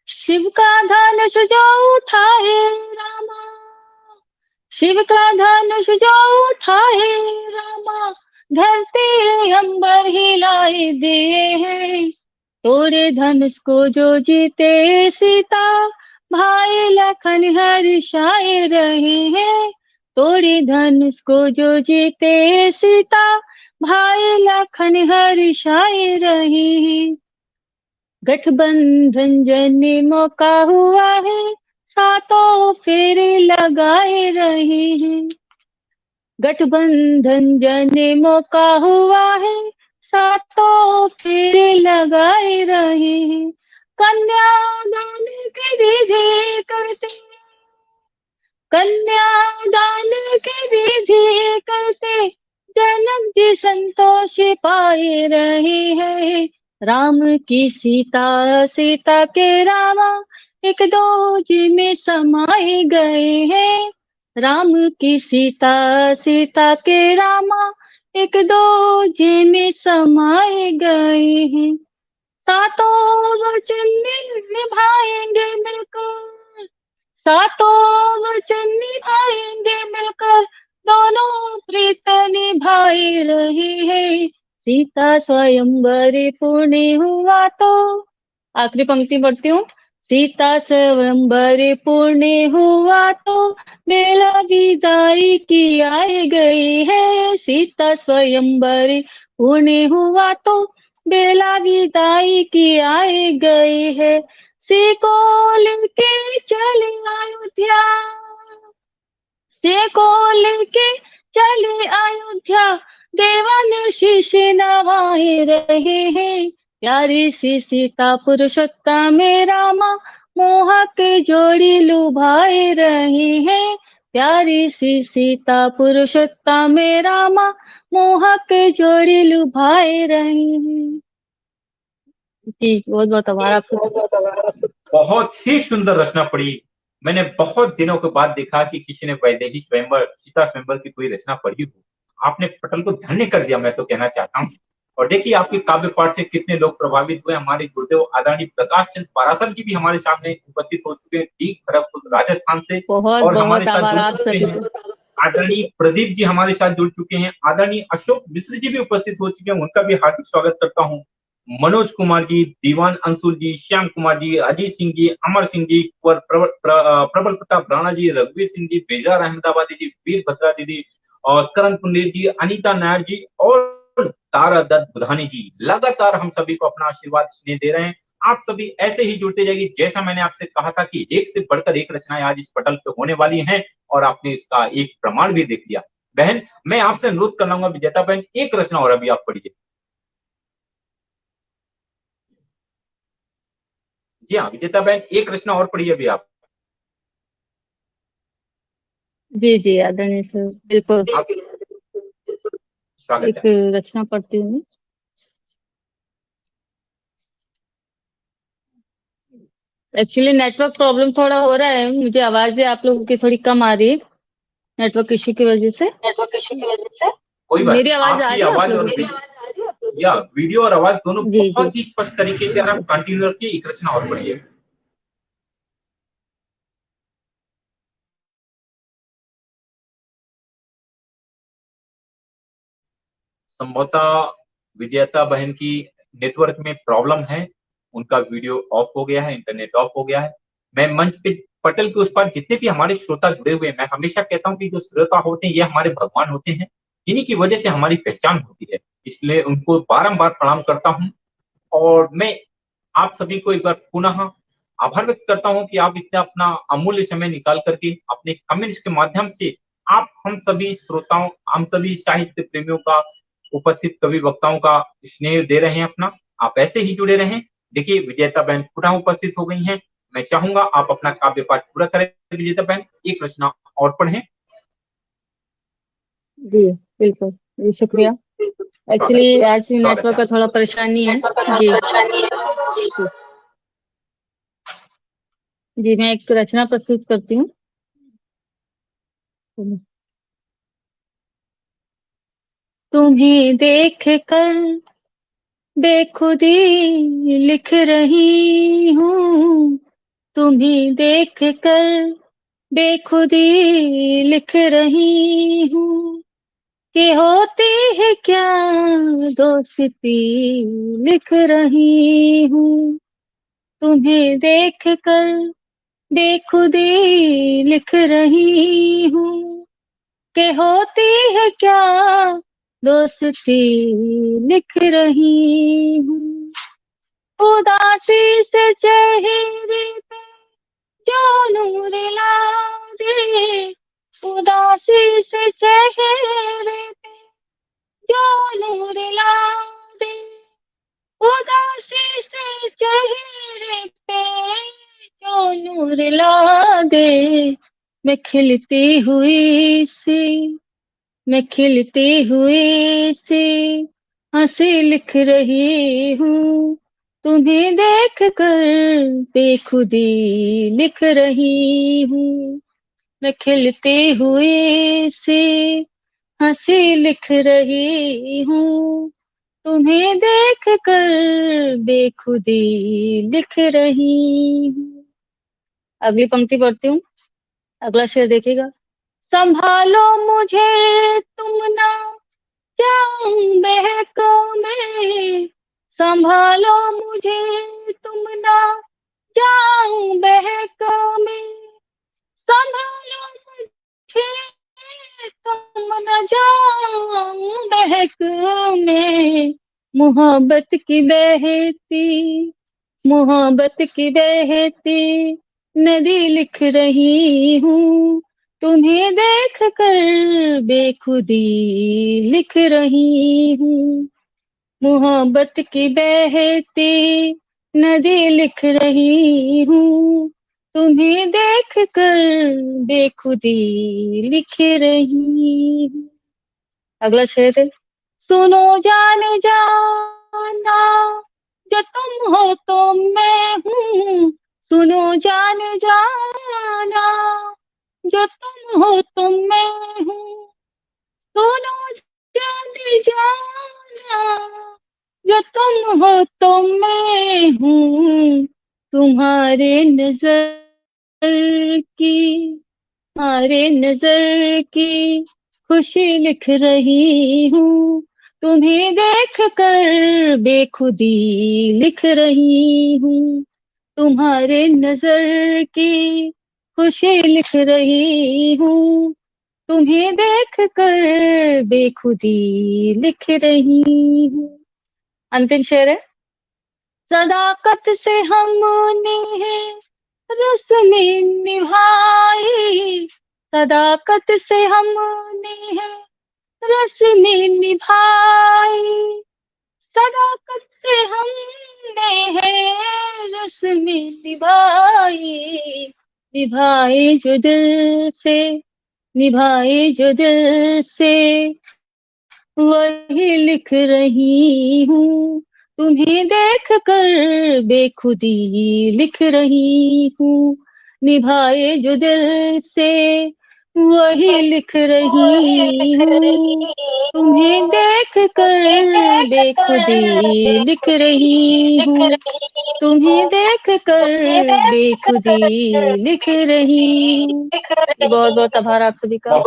Speaker 3: शिव का धनुष जो उठाए रामा, शिव का धनुष जो उठाए रामा, धरती अंबर हिलाए दिए हैं। तोरे धनुष को जो जीते सीता, भाई लखन हर्षाए रहे हैं। तोरे धनुष को जो जीते सीता, भाई लखन हर्षाए रहे हैं। गठबंधन जन मौका हुआ है, सातों फेरे लगाए रहे हैं। गठबंधन जन मौका हुआ है, सातों फेरे लगाए रहे हैं। कन्यादान की विधि करते, कन्यादान की विधि करते, जनक जी संतोष पाए रहे हैं। राम की सीता, सीता के रामा, एक दोज में समाये गए हैं। राम की सीता, सीता के रामा, एक दोज में समाये गए हैं। सातों वचन निभाएंगे मिलकर, सातों वचन निभाएंगे मिलकर, दोनों प्रीत निभाए रहे हैं। सीता स्वयंवर पूर्ण हुआ तो, आखिरी पंक्ति पढ़ती हूँ। सीता स्वयंवर पूर्ण हुआ तो, बेला विदाई की आए गई है। सीता स्वयंवर पूर्ण हुआ तो, बेला विदाई की आए गई है। को लेके चले अयोध्या, को लेके चले अयोध्या, देवन शीश नवाए रहे हैं। प्यारी सी सीता पुरुषोत्तम रामा, मोहक जोड़ी लुभाए रहे हैं। प्यारी सी सीता पुरुषोत्तम रामा, मोहक जोड़ी लुभाए रहे हैं। जी बहुत बहुत आभार आपसे।
Speaker 2: बहुत ही सुंदर रचना पढ़ी। मैंने बहुत दिनों के बाद देखा कि किसी ने वैदेही स्वयंवर, सीता स्वयंवर की कोई रचना पढ़ी हो। आपने पटल को धन्य कर दिया, मैं तो कहना चाहता हूँ। और देखिए आपके काव्य पाठ से कितने लोग प्रभावित हुए। हमारे गुरुदेव आदरणीय प्रकाश चंद पारासर जी भी हमारे सामने उपस्थित हो चुके हैं, ठीक खड़गपुर राजस्थान से।
Speaker 3: बहुत
Speaker 2: और हमारे
Speaker 3: बहुत
Speaker 2: साथ
Speaker 3: आभार
Speaker 2: जुड़
Speaker 3: आप
Speaker 2: चुके
Speaker 3: सभी
Speaker 2: हैं
Speaker 3: को।
Speaker 2: आदरणीय प्रदीप जी, हमारे साथ जुड़ चुके हैं। आदरणीय अशोक मिश्र जी भी उपस्थित हो चुके हैं, उनका भी हार्दिक स्वागत करता हूँ। मनोज कुमार जी, दीवान अंशुल जी, श्याम कुमार जी, अजीत सिंह जी, अमर सिंह जी, प्रबल प्रताप राणा जी, रघुवीर सिंह जी, बेजार अहमदाबादी जी, वीरभद्रा दीदी और करण पुंडेर जी, अनीता नायर जी और तारा दत्त बुधानी जी लगातार हम सभी को अपना आशीर्वाद स्नेह दे रहे हैं। आप सभी ऐसे ही जुड़ते जाइए। जैसा मैंने आपसे कहा था कि एक से बढ़कर एक रचनाएं आज इस पटल पे होने वाली हैं और आपने इसका एक प्रमाण भी देख लिया। बहन, मैं आपसे अनुरोध कर लाऊंगा, विजेता बहन, एक रचना और अभी आप पढ़िए। जी हाँ विजेता बहन, एक रचना और पढ़िए अभी आप।
Speaker 3: जी जी आदरणीय सर, बिल्कुल
Speaker 2: आप स्वागत
Speaker 3: एक
Speaker 2: है।
Speaker 3: रचना पढ़ती हूँ। एक्चुअली नेटवर्क प्रॉब्लम थोड़ा हो रहा है, मुझे आवाजें आप लोगों की थोड़ी कम आ रही है नेटवर्क इश्यू की वजह से।
Speaker 2: कोई बात
Speaker 3: मेरी
Speaker 2: नहीं,
Speaker 3: आवाज आ
Speaker 2: आपकी
Speaker 3: रही है आप
Speaker 2: आवाज और
Speaker 3: लोगों को?
Speaker 2: या वीडियो और आवाज दोनों
Speaker 3: जी जी
Speaker 2: बहुत ही स्पष्ट तरीके से, अगर आप कंटिन्यू रखिए, एक रचना और पढ़िए। संभवतः विजेता बहन की नेटवर्क में प्रॉब्लम है, उनका वीडियो ऑफ हो गया है, इंटरनेट ऑफ हो गया है। मैं मंच पे पटल के उस पार जितने भी हमारे श्रोता जुड़े हुए हैं, मैं हमेशा कहता हूँ कि जो श्रोता होते हैं ये हमारे भगवान होते हैं, इन्हीं की वजह से हमारी पहचान होती है, इसलिए उनको बारंबार प्रणाम करता हूँ। और मैं आप सभी को एक बार पुनः आभार व्यक्त करता हूं कि आप इतना अपना अमूल्य समय निकाल करके अपने कमेंट्स के माध्यम से आप हम सभी श्रोताओं, हम सभी साहित्य प्रेमियों का, उपस्थित कवि वक्ताओं का स्नेह दे रहे हैं अपना। आप ऐसे ही जुड़े रहें। देखिए विजेता बहन पुनः उपस्थित हो गई हैं। मैं चाहूंगा आप अपना काव्य पाठ पूरा करें। विजेता बहन एक रचना और पढ़ें।
Speaker 3: जी बिल्कुल, जी शुक्रिया।
Speaker 2: स्वागत
Speaker 3: एक्चुअली आज
Speaker 2: स्वागत
Speaker 3: नेटवर्क
Speaker 2: है
Speaker 3: का थोड़ा परेशानी है। जी जी जी, मैं एक रचना प्रस्तुत करती हूँ। तुम्हें देख कर बेखुदी लिख रही हूँ, तुम्हें देख कर बेखुदी लिख रही हूँ, कि होती है क्या दोस्ती लिख रही हूँ। तुम्हें देख कर बेखुदी लिख रही हूँ, कि होती है क्या दोस्ती लिख रही हूँ। उदासी से चेहरे पे जो नूर ला दे, उदासी से चेहरे पे जो नूर ला दे, उदासी से चेहरे पे जो नूर ला दे। मैं खिलती हुई सी, मैं खिलती हुई सी हंसी लिख रही हूँ, तुम्हें देख कर बेखुदी लिख रही हूँ। मैं खिलती हुई सी हंसी लिख रही हूँ, तुम्हें देख कर बेखुदी लिख रही हूँ। अगली पंक्ति पढ़ती हूँ, अगला शेर देखिएगा। संभालो मुझे तुम ना जाऊं बहकों में, संभालो मुझे तुम ना जाऊं बहकों में, संभालो मुझे तुम न जाऊं बहकों में। मोहब्बत की बहती, मोहब्बत की बहती नदी लिख रही हूँ, तुम्हें देख कर बेखुदी लिख रही हूँ। मोहब्बत की बहती नदी लिख रही हूँ, तुम्हें देख कर बेखुदी लिख रही हूँ। अगला शेर है। सुनो जान जाना, जो तुम हो तो मैं हूँ, सुनो जान जाना, जो तुम हो तो मैं हूँ, सुनो जान जाना, जो तुम हो तो मैं हूँ। तुम्हारे नजर की, तुम्हारे नजर की खुशी लिख रही हूँ, तुम्हें देख कर बेखुदी लिख रही हूँ। तुम्हारे नजर की खुशी लिख रही हूँ, तुम्हें देख कर बेखुदी लिख रही हूँ। अंतिम शेर है। सदाकत से हमने है रस्में निभाई, सदाकत से हमने है रस्में निभाई, सदाकत से हमने है आपस में निभाए, निभाए जो दिल से, निभाए जो दिल से, वही लिख रही हूँ, तुम्हें देख कर बेखुदी लिख रही हूँ, निभाए जो दिल से, वही लिख रही हूँ, तुम्हें देख कर बेखुदी लिख रही हूँ, तुम्हें देख कर बेखुदी लिख रही हूँ। बहुत बहुत आभार आप सभी का।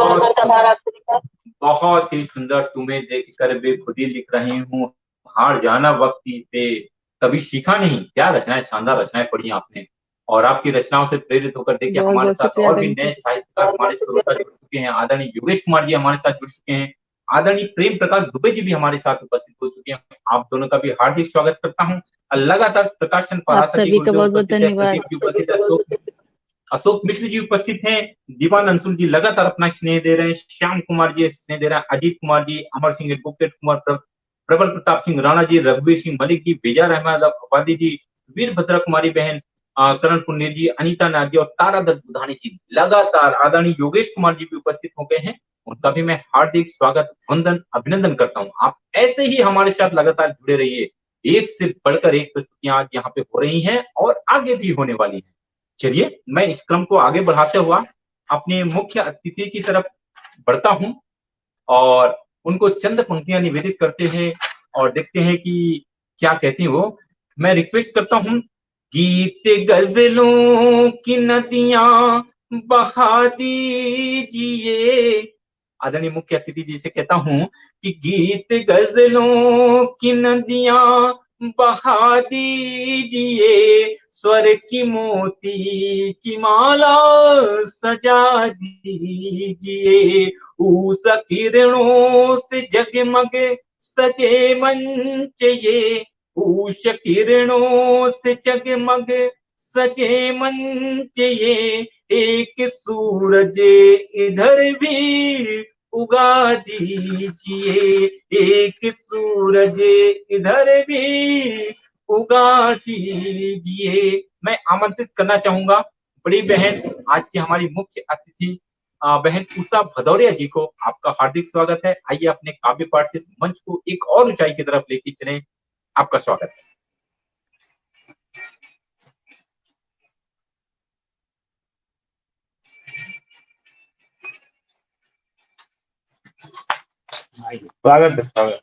Speaker 2: बहुत ही सुंदर। तुम्हें देखकर बेखुदी लिख रही हूँ, हार जाना वक्ती पे, कभी सीखा नहीं। क्या रचनाएं, शानदार रचनाएं पढ़ी आपने। और आपकी रचनाओं से प्रेरित होकर देखिए
Speaker 3: बहुत
Speaker 2: हमारे
Speaker 3: बहुत
Speaker 2: साथ
Speaker 3: शुक्रिया
Speaker 2: और भी
Speaker 3: आदरणीय
Speaker 2: नए साहित्यकार हमारे श्रोता जुड़ चुके हैं। आदरणीय योगेश कुमार जी हमारे साथ जुड़ चुके हैं। आदरणीय प्रेम प्रकाश दुबे जी भी हमारे साथ उपस्थित हो चुके हैं। आप दोनों का भी हार्दिक स्वागत करता हूँ। लगातार प्रकाशन
Speaker 3: आप
Speaker 2: पराशर जी
Speaker 3: सभी का
Speaker 2: गुरुदेव
Speaker 3: बहुत बहुत
Speaker 2: उपस्थित है,
Speaker 3: धन्यवाद।
Speaker 2: प्रदीप जी उपस्थित है, अशोक मिश्र जी उपस्थित हैं, दीवान अंशुल जी लगातार अपना स्नेह दे रहे हैं, श्याम कुमार जी स्नेह दे रहे हैं, अजीत कुमार जी, अमर सिंह एडवोकेट कुमार, प्रबल प्रताप सिंह राणा जी, रघुवीर सिंह मलिक जी, बेजार अहमद अफवादी जी, वीरभद्रा कुमारी बहन, करण पुण्य जी, अनीता नाथ जी और तारा दत्त बुधानी जी लगातार। आदरणीय योगेश कुमार जी भी उपस्थित हो गए हैं, उनका भी मैं हार्दिक स्वागत, वंदन, अभिनंदन करता हूँ। आप ऐसे ही हमारे साथ लगातार जुड़े रहिए। एक से बढ़कर एक प्रस्तुतियां आज यहाँ पे हो रही हैं और आगे भी होने वाली है। चलिए मैं इस क्रम को आगे बढ़ाते हुआ अपने मुख्य अतिथि की तरफ बढ़ता हूं और उनको चंद पंक्तियां निवेदित करते हैं और देखते हैं कि क्या कहती हैं वो। मैं रिक्वेस्ट करता हूं, गीत गजलों की नदियां बहा दीजिए। आदरणीय मुख्य अतिथि जी से कहता हूं कि गीत गजलों की नदियां बहा दीजिए, स्वर की मोती की माला सजा दीजिए, उस किरणों से जगमग सजे मंच ये, उस किरणों से जगमग सजे मंच ये, एक सूरज इधर भी उगा दीजिए, एक सूरज इधर भी उगा दीजिए। मैं आमंत्रित करना चाहूंगा बड़ी बहन, आज की हमारी मुख्य अतिथि बहन उषा भदौरिया जी को। आपका हार्दिक स्वागत है। आइए अपने काव्य पाठ से मंच को एक और ऊंचाई की तरफ लेके चलें। आपका स्वागत है।
Speaker 1: स्वागत है, स्वागत।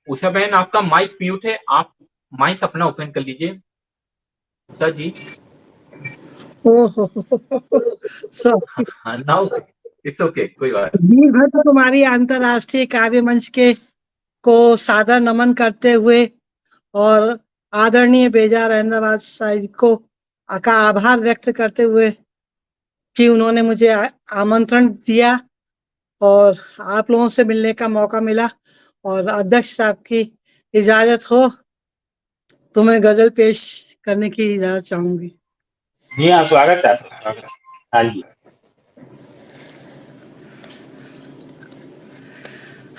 Speaker 2: उषा बहन आपका माइक म्यूट है, आप माइक अपना ओपन कर लीजिए। उषा जी नाउ इट्स ओके, कोई बात।
Speaker 6: वीरभद्र कुमारी अंतर्राष्ट्रीय काव्य मंच के को सादर नमन करते हुए और आदरणीय बेजार अहमदाबाद साहिब को का आभार व्यक्त करते हुए कि उन्होंने मुझे आमंत्रण दिया और आप लोगों से मिलने का मौका मिला, और अध्यक्ष साहब की इजाजत हो तो मैं गजल पेश करने की इजाजत चाहूंगी।
Speaker 1: जी हाँ, स्वागत है, स्वागत। हाँ जी।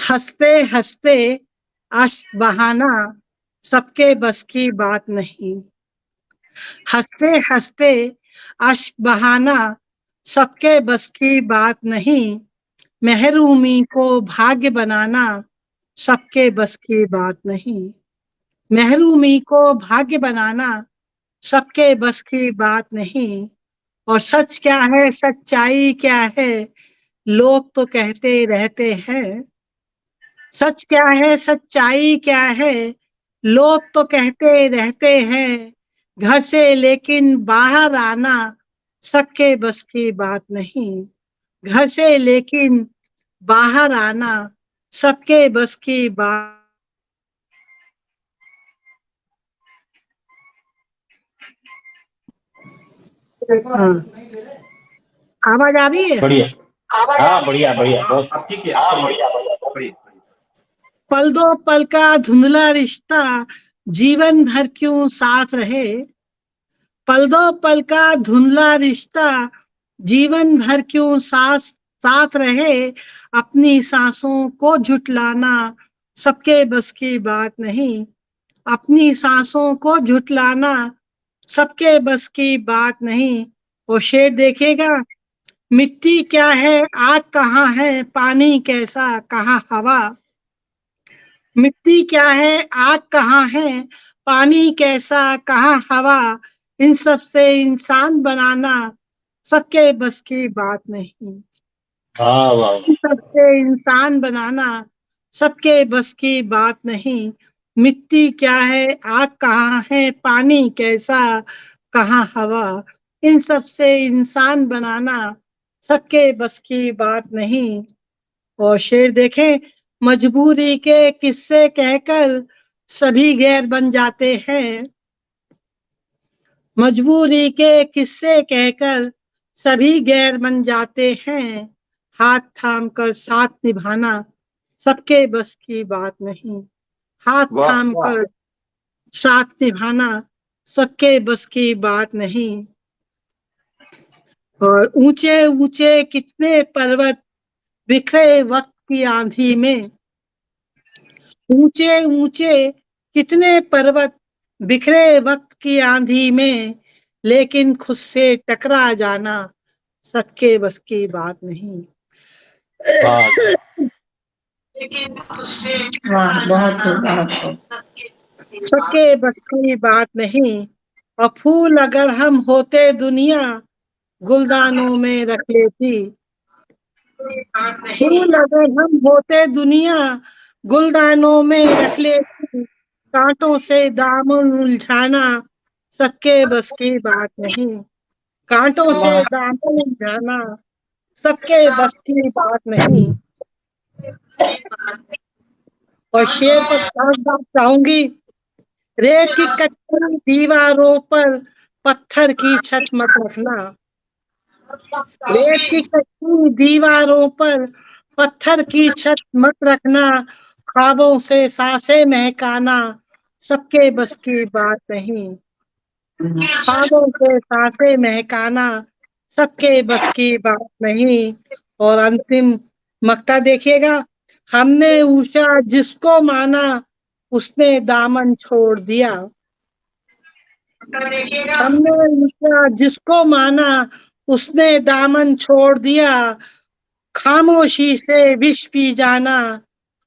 Speaker 6: हंसते हंसते अश्क बहाना सबके बस की बात नहीं, हंसते हंसते अश्क बहाना सबके बस की बात नहीं, महरूमी को भाग्य बनाना सबके बस की बात नहीं, महरूमी को भाग्य बनाना सबके बस की बात नहीं। और सच क्या है, सच्चाई क्या है, लोग तो कहते रहते हैं, सच क्या है, सच्चाई क्या है, लोग तो कहते रहते हैं, घर से लेकिन बाहर आना सबके बस की बात नहीं, घर से लेकिन बाहर आना सबके बस की बात। हाँ, आवाज आ रही है?
Speaker 1: बढ़िया, हाँ बढ़िया बढ़िया, बहुत
Speaker 2: आप ठीक है, आप बढ़िया।
Speaker 6: पल दो पल का धुंधला रिश्ता जीवन भर क्यों साथ रहे, पल दो पल का धुंधला रिश्ता जीवन भर क्यों साथ रहे, अपनी सांसों को झुठलाना सबके बस की बात नहीं, अपनी सांसों को झुठलाना सबके बस की बात नहीं। वो शेर देखिएगा, मिट्टी क्या है, आग कहाँ है, पानी कैसा, कहाँ हवा। मिट्टी क्या है, आग कहाँ है, पानी कैसा, कहाँ हवा। इन सब से इंसान बनाना सबके बस की बात नहीं।
Speaker 1: वाह वाह।
Speaker 6: इन सब से इंसान बनाना सबके बस की बात नहीं। मिट्टी क्या है, आग कहाँ है, पानी कैसा, कहाँ हवा। इन सब से इंसान बनाना सबके बस की बात नहीं। और शेर देखें, मजबूरी के किस्से कहकर सभी गैर बन जाते हैं। मजबूरी के किस्से कहकर सभी गैर बन जाते हैं। हाथ थाम कर साथ निभाना सबके बस की बात नहीं। हाथ
Speaker 4: वाह
Speaker 6: थाम कर साथ निभाना सबके बस की बात नहीं। और ऊंचे ऊंचे कितने पर्वत बिखरे वक्त की आंधी में। ऊंचे ऊंचे कितने पर्वत बिखरे वक्त की आंधी में, लेकिन खुद से टकरा जाना सबके बस की बात नहीं।
Speaker 1: वाह
Speaker 5: वाह, बहुत खूब, बहुत खूब।
Speaker 6: सबके बस की बात नहीं। और फूल अगर हम होते दुनिया गुलदानों में रख लेती। फूल अगर हम होते दुनिया गुलदानों में रख लेती। कांटों से दामन उलझाना सबके बस की बात नहीं। कांटों से दामन उलझाना सबके बस की बात नहीं। और शेर पर खास बात चाहूंगी, रेत की कच्ची दीवारों पर पत्थर की छत मत रखना। रेत की कच्ची दीवारों पर पत्थर की छत मत रखना। ख्वाबों से सांसें महकाना सबके बस की बात नहीं। ख्वाबों से सांसें महकाना सबके बस की बात नहीं। और अंतिम मक्ता देखिएगा, हमने ऊषा जिसको माना उसने दामन छोड़ दिया। हमने ऊषा जिसको माना उसने दामन छोड़ दिया। खामोशी से विष पी जाना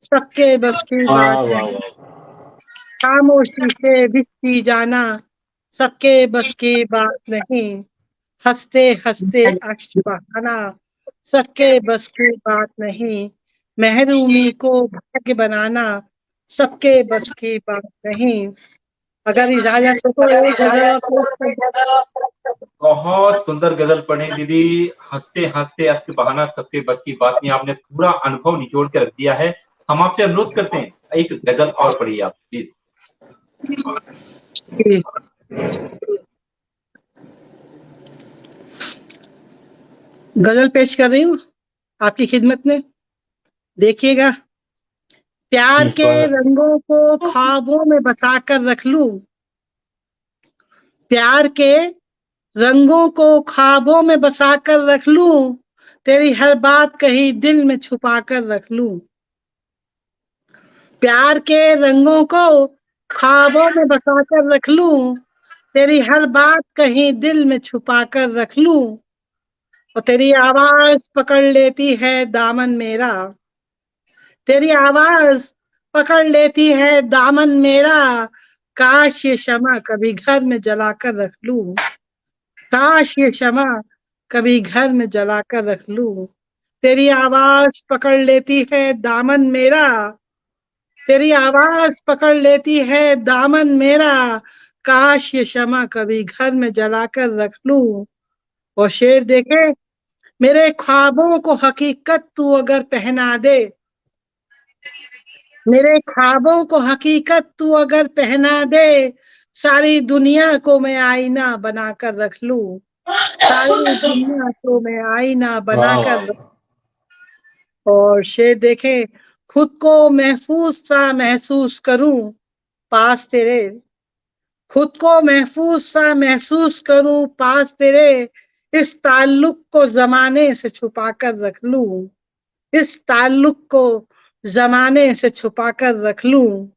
Speaker 6: सबके बस की बात
Speaker 1: वाह वाह
Speaker 6: नहीं।
Speaker 1: वाह।
Speaker 6: खामोशी से विष पी जाना सबके बस की बात नहीं। हंसते हंसते अश्क बहाना सबके बस की बात नहीं। महरूमी को भाग्य बनाना सबके बस की बात नहीं। अगर इजाजत हो तो एक गजल और पेश कर दूं।
Speaker 2: बहुत सुंदर गजल पढ़े दीदी। हंसते हंसते अश्क बहाना सबके बस की बात नहीं। आपने पूरा अनुभव निचोड़ के रख दिया है। हम आपसे अनुरोध करते हैं, एक गजल और पढ़िए आप प्लीज।
Speaker 6: गजल पेश कर रही हूँ आपकी खिदमत में। देखिएगा, प्यार के रंगों को ख्वाबों में बसा कर रख लूं। प्यार के रंगों को ख्वाबों में बसा कर रख लूं। तेरी हर बात कहीं दिल में छुपा कर रख लूं। प्यार के रंगों को ख्वाबों में बसा कर रख लूं। तेरी हर बात कहीं दिल में छुपा कर रख लूं। और तेरी आवाज पकड़ लेती है दामन मेरा। तेरी आवाज पकड़ लेती है दामन मेरा। काश ये शमा कभी घर में जला कर रख लूं। काश ये शमा कभी घर में जला कर रख लूं। तेरी आवाज पकड़ लेती है दामन मेरा। तेरी आवाज पकड़ लेती है दामन मेरा। काश ये शमा कभी घर में जला कर रख लूं। और शेर देखे, मेरे ख्वाबों को हकीकत तू अगर पहना दे। मेरे ख्वाबों को हकीकत तू अगर पहना दे। सारी दुनिया को मैं आईना बना कर रख लूं। सारी दुनिया को मैं आईना बना
Speaker 1: वाह
Speaker 6: कर
Speaker 1: वाह।
Speaker 6: रख। और शेर देखे, खुद को महफूज सा महसूस करूं पास तेरे। खुद को महफूज सा महसूस करूं पास तेरे। इस ताल्लुक को जमाने से छुपा कर रख लूं। इस ताल्लुक को जमाने से छुपा कर रख लूं।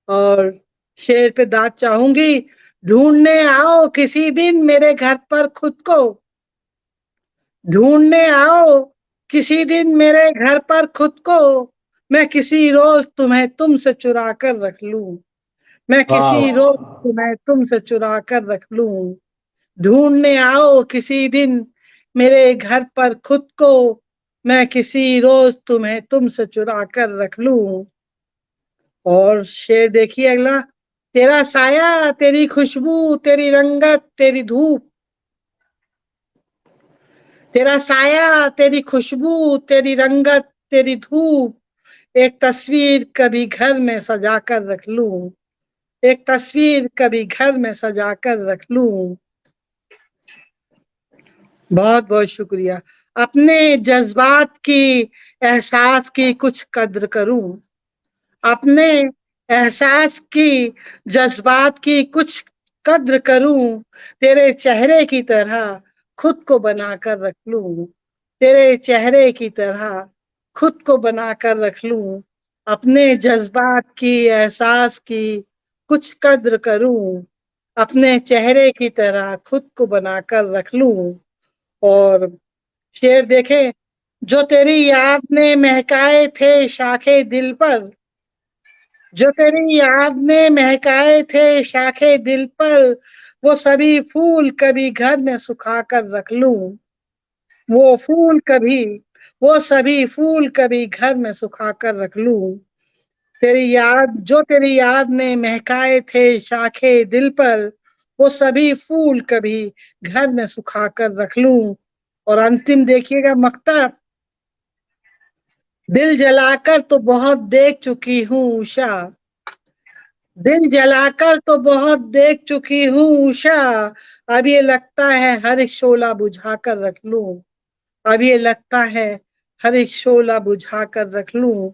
Speaker 6: और शेर पे दाद चाहूंगी, ढूंढने आओ किसी दिन मेरे घर पर खुद को, ढूंढने आओ किसी दिन मेरे घर पर खुद को, मैं किसी रोज तुम्हें तुमसे चुरा कर रख लूं, मैं किसी
Speaker 1: वाह
Speaker 6: रोज तुम्हें तुमसे चुरा कर रख लूं, ढूंढने आओ किसी दिन मेरे घर पर खुद को, मैं किसी रोज तुम्हें तुमसे चुरा कर रख लूं। और शेर देखिए अगला, तेरा साया तेरी खुशबू तेरी रंगत तेरी धूप, तेरा साया तेरी खुशबू तेरी रंगत तेरी धूप, एक तस्वीर कभी घर में सजा कर रख लूं, एक तस्वीर कभी घर में सजा कर रख लूं। बहुत बहुत शुक्रिया। अपने जज्बात की एहसास की कुछ कद्र करूं, अपने एहसास की जज्बात की कुछ कद्र करूं, तेरे चेहरे की तरह खुद को बना कर रख लूं, तेरे चेहरे की तरह खुद को बना कर रख लूं, अपने जज्बात की एहसास की कुछ कद्र करूं, अपने चेहरे की तरह खुद को बना कर रख लूं। और शेर देखें, जो तेरी याद में महकाए थे शाखे दिल पर, जो तेरी याद में महकाए थे शाखे दिल पर, वो सभी फूल कभी घर में सुखा कर रख लूं, वो फूल कभी वो सभी फूल कभी घर में सुखा कर रख लूं, तेरी याद जो तेरी याद में महकाए थे शाखे दिल पर, वो सभी फूल कभी घर में सुखा कर रख लूं। और अंतिम देखिएगा मक्ता, दिल जलाकर तो बहुत देख चुकी हूँ उषा, दिल जलाकर तो बहुत देख चुकी हूँ उषा, अब ये लगता है हर एक शोला बुझा कर रख लूं, अब ये लगता है हर एक शोला बुझा कर रख लूं,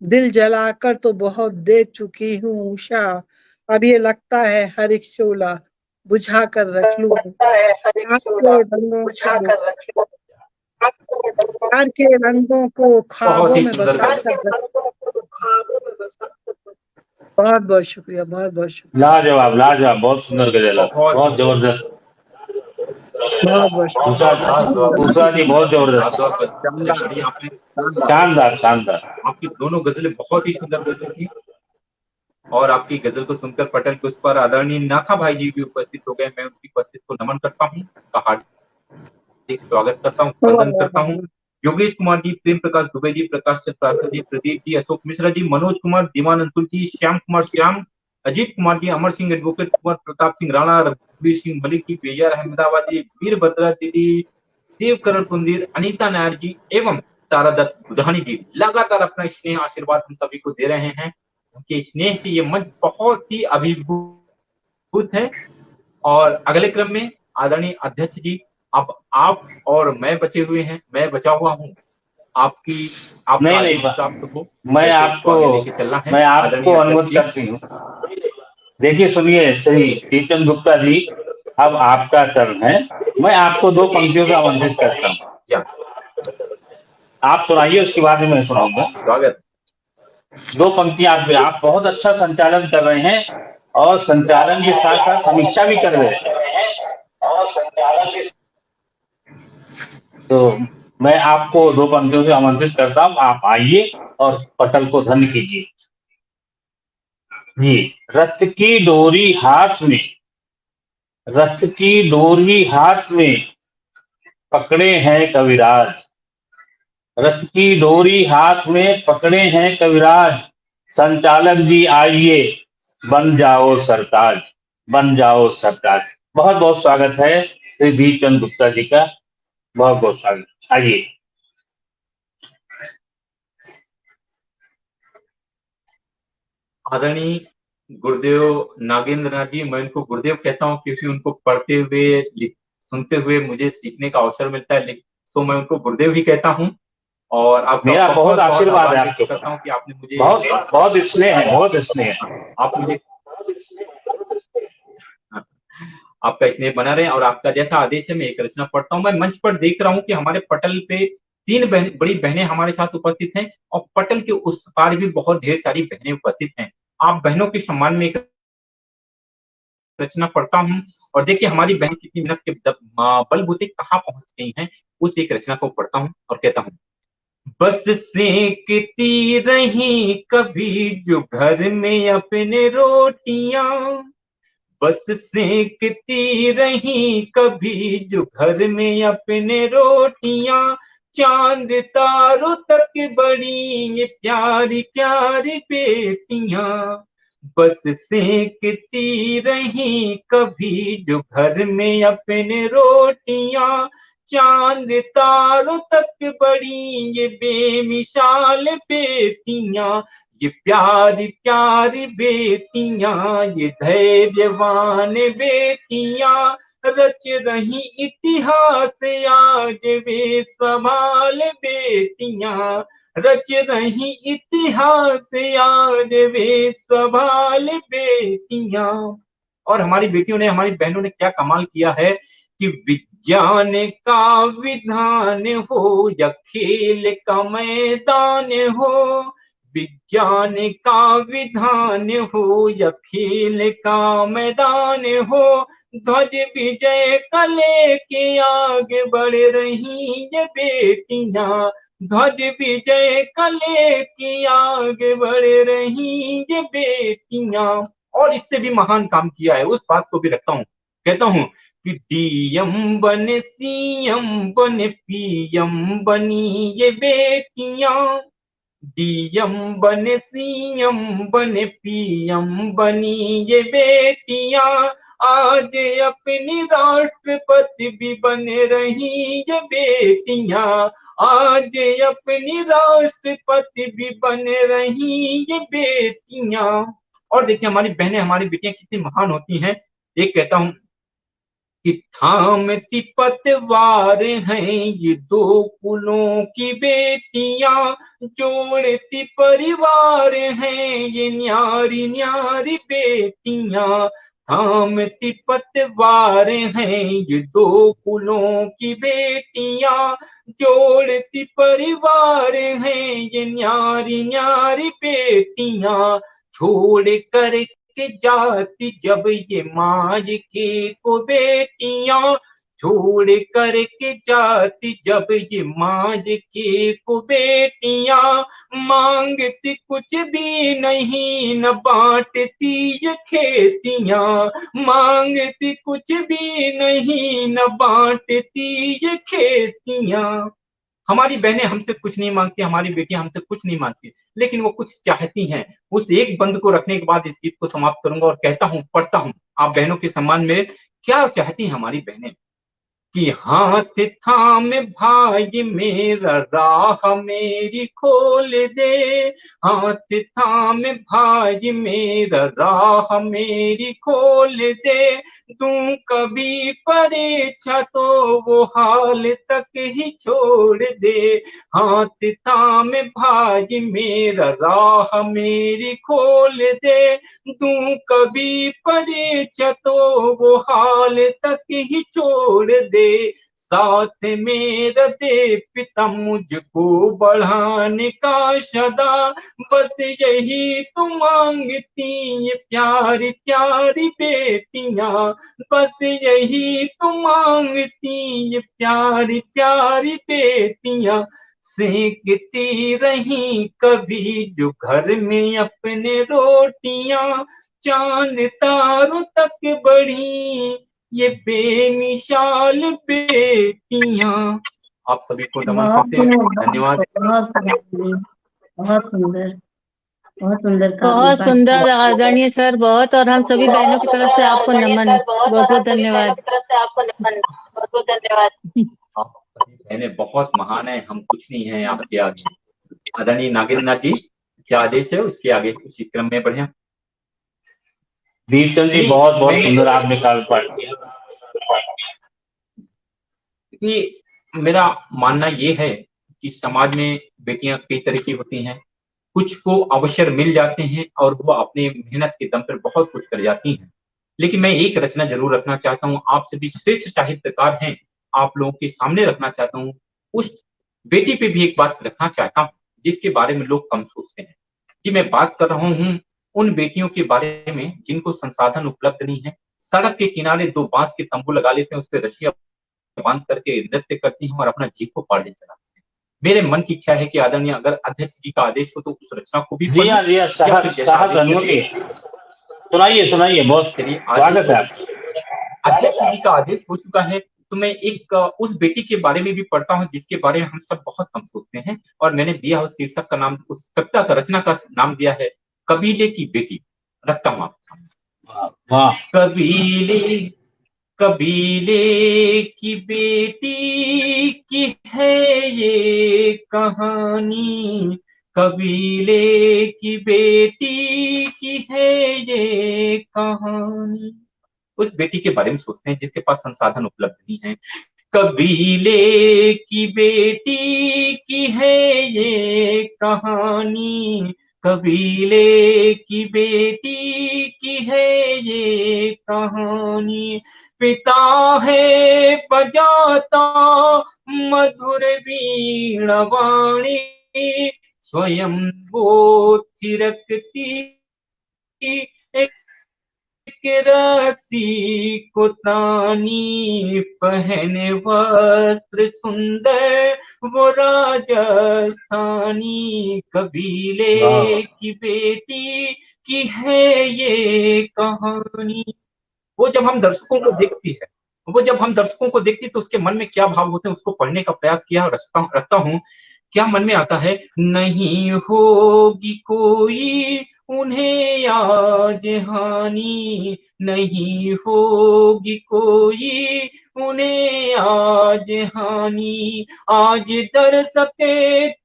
Speaker 6: दिल जलाकर तो बहुत देख चुकी हूँ उषा, अब ये लगता है हर एक शोला बुझा कर रख लूं, आपके रंगों को प्यार के रंगों को
Speaker 2: बहुत
Speaker 6: ख्वाबों
Speaker 2: ही
Speaker 6: में
Speaker 2: सुंदर
Speaker 6: बसा
Speaker 2: गजल।
Speaker 6: कर रख, बहुत बहुत शुक्रिया, बहुत बहुत शुक्रिया,
Speaker 1: लाजवाब लाजवाब, बहुत सुंदर गजल है, बहुत जबरदस्त।
Speaker 6: बहुत बहुत शुक्रिया।
Speaker 1: दूसरा जी बहुत जबरदस्त,
Speaker 2: आपने
Speaker 1: शानदार शानदार।
Speaker 2: आपकी दोनों गजलें बहुत ही सुंदर गजल थी और आपकी गजल को सुनकर पटेल के उस पर आदरणीय नाथा भाई जी भी उपस्थित हो गए। मैं उनकी उपस्थित को नमन करता हूँ, हार्दिक स्वागत करता हूँ, वंदन करता हूँ। योगेश कुमार जी, प्रेम प्रकाश दुबे जी, प्रकाश चंद्र जी, प्रदीप जी, अशोक मिश्रा जी, मनोज कुमार, दीवान अंतुल जी, श्याम कुमार श्याम, अजीत कुमार जी, अमर सिंह एडवोकेट, कुमार प्रताप सिंह राणा, रघुवीर सिंह मलिक जी, बेजार अहमदाबाद जी, वीरभद्रा दीदी, देवकरण कुंदीर, अनीता नायर जी एवं तारा दत्त बुधानी जी लगातार अपना स्नेह आशीर्वाद हम सभी को दे रहे हैं। उनके स्नेह से ये मंच बहुत ही अभिभूत है। और अगले क्रम में आदरणीय अध्यक्ष जी, अब आप और मैं बचे हुए हैं, मैं बचा हुआ हूँ, आपका
Speaker 1: नहीं
Speaker 2: प्राप्त हो,
Speaker 1: मैं आपको अनुरोध करती हूँ। देखिए सुनिए श्री चेतन गुप्ता जी, अब आपका टर्न है, मैं आपको दो पंक्तियों से आमंत्रित करता हूँ, आप सुनाइए, उसके बाद में मैं सुनाऊंगा।
Speaker 2: स्वागत।
Speaker 1: दो पंक्तियां आप बहुत अच्छा संचालन कर रहे हैं और संचालन के साथ साथ समीक्षा भी कर रहे हैं, तो मैं आपको दो पंक्तियों से आमंत्रित करता हूं, आप आइए और पटल को धन्य कीजिए जी। रथ की डोरी हाथ में, रथ की डोरी हाथ में पकड़े हैं कविराज, रथ की डोरी हाथ में पकड़े हैं कविराज, संचालक जी आइए बन जाओ सरताज, बन जाओ सरताज। बहुत बहुत स्वागत है श्री धीरचंद गुप्ता जी का, बहुत बहुत स्वागत, आइए।
Speaker 2: आदरणीय गुरुदेव नागेंद्र नाथ जी, मैं उनको गुरुदेव कहता हूँ क्योंकि उनको पढ़ते हुए सुनते हुए मुझे सीखने का अवसर मिलता है, तो मैं उनको गुरुदेव ही कहता हूँ। और आपका
Speaker 1: मेरा बहुत आशीर्वाद है आपके
Speaker 2: करता हूँ कि आपने मुझे
Speaker 1: बहुत स्नेह है, बहुत स्नेह है,
Speaker 2: आप मुझे आपका स्नेह बना रहे और आपका जैसा आदेश है मैं एक रचना पढ़ता हूँ। मैं मंच पर देख रहा हूँ कि हमारे पटल पे तीन बड़ी बहनें हमारे साथ उपस्थित हैं और पटल के उस पार भी बहुत ढेर सारी बहनें उपस्थित हैं। आप बहनों के सम्मान में एक रचना पढ़ता हूँ और देखिए हमारी बहन कितनी मेहनत के बलबूते कहाँ पहुंच गई हैं। उस एक रचना को पढ़ता हूँ और कहता हूँ, बस सेकती रही कभी जो घर में अपने रोटियां, बस सेकती रही कभी जो घर में अपने रोटियां, चांद तारों तक बड़ी ये प्यारी प्यारी बेटियां, बस सेकती रही कभी जो घर में अपने रोटियां, चांद तारों तक बड़ी ये बेमिसाल बेटियां, ये प्यारी प्यारी बेटियां, ये धैर्यवान बेटियां, रच रही इतिहास आज वे सवाल बेटियां, रच रही इतिहास आज वे सवाल बेटियां। और हमारी बेटियों ने, हमारी बहनों ने क्या कमाल किया है कि विज्ञान का विधान हो या खेल का मैदान हो, विज्ञान का विधान हो या खेल का मैदान हो, ध्वज विजय का लेके आगे बढ़ रही ये बेटियां, ध्वज विजय का लेके आगे बढ़ रही ये बेटियां। और इससे भी महान काम किया है, उस बात को भी रखता हूँ, कहता हूँ कि डीएम बने सीएम बने पीएम बनी ये बेटियां, डीएम बने सीएम बने पीएम बनी ये बेटियां, आज अपनी राष्ट्रपति भी बन रही ये बेटियां, आज अपनी राष्ट्रपति भी बन रही ये बेटियां। और देखिए हमारी बहनें, हमारी बेटियां कितनी महान होती हैं। एक कहता हूं कि थामती पतवार हैं ये दो कुलों की बेटियां, जोड़ती परिवार हैं ये न्यारी न्यारी बेटियां, थामती पतवार हैं ये दो कुलों की बेटियां, जोड़ती परिवार हैं ये न्यारी न्यारी बेटियां, छोड़ कर के जाती जब ये मायके को बेटियां, छोड़ कर के जाती जब ये मायके को बेटियां, मांगती कुछ भी नहीं न बांटती ये खेतियां, मांगती कुछ भी नहीं न बांटती ये खेतियां। हमारी बहनें हमसे कुछ नहीं मांगती, हमारी बेटियां हमसे कुछ नहीं मांगती, लेकिन वो कुछ चाहती हैं। उस एक बंद को रखने के बाद इस गीत को समाप्त करूंगा और कहता हूं, पढ़ता हूं आप बहनों के सम्मान में, क्या चाहती हैं हमारी बहनें कि हाथ थाम भाई मेरा राह मेरी खोल दे, हाथ थाम भाई मेरा राह मेरी खोल दे, दूं कभी परीक्षा तो वो हाल तक ही छोड़ दे, हाथ थाम भाई मेरा राह मेरी खोल दे, दूं कभी परीक्षा तो वो हाल तक ही छोड़ दे, साथ मेरा दे पिता मुझको बढ़ाने का सदा, बस यही तो मांगती ये प्यारी प्यारी बेटियां, बस यही तो मांगती ये प्यारी प्यारी बेटियां, सेकती रही कभी जो घर में अपने रोटियां, चांद तारों तक बढ़ी ये बेमिसाल बेटियां। आप सभी को नमन करते हैं, धन्यवाद।
Speaker 5: बहुत सुंदर, बहुत सुंदर,
Speaker 3: बहुत सुंदर आदरणीय सर, बहुत। और हम सभी बहनों की तरफ से आपको नमन, बहुत बहुत धन्यवाद।
Speaker 2: आप सभी बहनें बहुत महान है, हम कुछ नहीं है आपके आगे। आदरणीय नागेंद्र नाथ जी, क्या आदेश है, उसके आगे उसी क्रम में बढ़िया।
Speaker 1: दीपचंद जी, बहुत बहुत सुंदर आपने काव्य पाठ किया।
Speaker 2: मेरा मानना ये है कि समाज में बेटियां कई तरह की होती हैं, कुछ को अवसर मिल जाते हैं और वो अपने मेहनत के दम पर बहुत कुछ कर जाती हैं, लेकिन मैं एक रचना जरूर रखना चाहता हूँ, आप सभी श्रेष्ठ साहित्यकार हैं, आप लोगों के सामने रखना चाहता हूँ। उस बेटी पे भी एक बात रखना चाहता हूँ जिसके बारे में लोग कम सोचते हैं कि मैं बात कर रहा हूँ उन बेटियों के बारे में जिनको संसाधन उपलब्ध नहीं है, सड़क के किनारे 2 बांस के तंबू लगा लेते हैं, उस पे रस्सियां बांध करके नृत्य करती हैं और अपना जीप को पार ले चलाते हैं। मेरे मन की इच्छा है कि आदरणीय अगर अध्यक्ष जी का आदेश हो तो उस रचना को भी
Speaker 1: जी हाँ जी हाँ,
Speaker 2: या फिर जैसा
Speaker 1: सहर्ष
Speaker 2: आदेश
Speaker 1: अनुमति।
Speaker 2: दिया
Speaker 1: सुनाइए सुनाइए, बहुत
Speaker 2: चलिए
Speaker 1: स्वागत है आपका।
Speaker 2: अध्यक्ष जी का आदेश हो चुका है, तो मैं एक उस बेटी के बारे में भी पढ़ता हूँ जिसके बारे में हम सब बहुत कम सोचते हैं, और मैंने दिया उस शीर्षक का नाम, उस कविता का रचना का नाम दिया है कबीले की बेटी। रखता हूँ आपके सामने।
Speaker 1: वाह,
Speaker 2: कबीले कबीले की बेटी की है ये कहानी, कबीले की बेटी की है ये कहानी। उस बेटी के बारे में सोचते हैं जिसके पास संसाधन उपलब्ध नहीं है। कबीले की बेटी की है ये कहानी, कबीले की बेटी की है ये कहानी। पिता है बजाता मधुर वीणा वाणी, स्वयं वो थिरकती रसी को तानी, पहने वस्त्र सुंदर वो राजस्थानी, कबीले की बेटी की है ये कहानी। वो जब हम दर्शकों को देखती है तो उसके मन में क्या भाव होते हैं उसको पढ़ने का प्रयास किया और रखता हूँ। क्या मन में आता है, नहीं होगी कोई उन्हें आज हानि, नहीं होगी कोई उन्हें आज हानि, आज दर्शक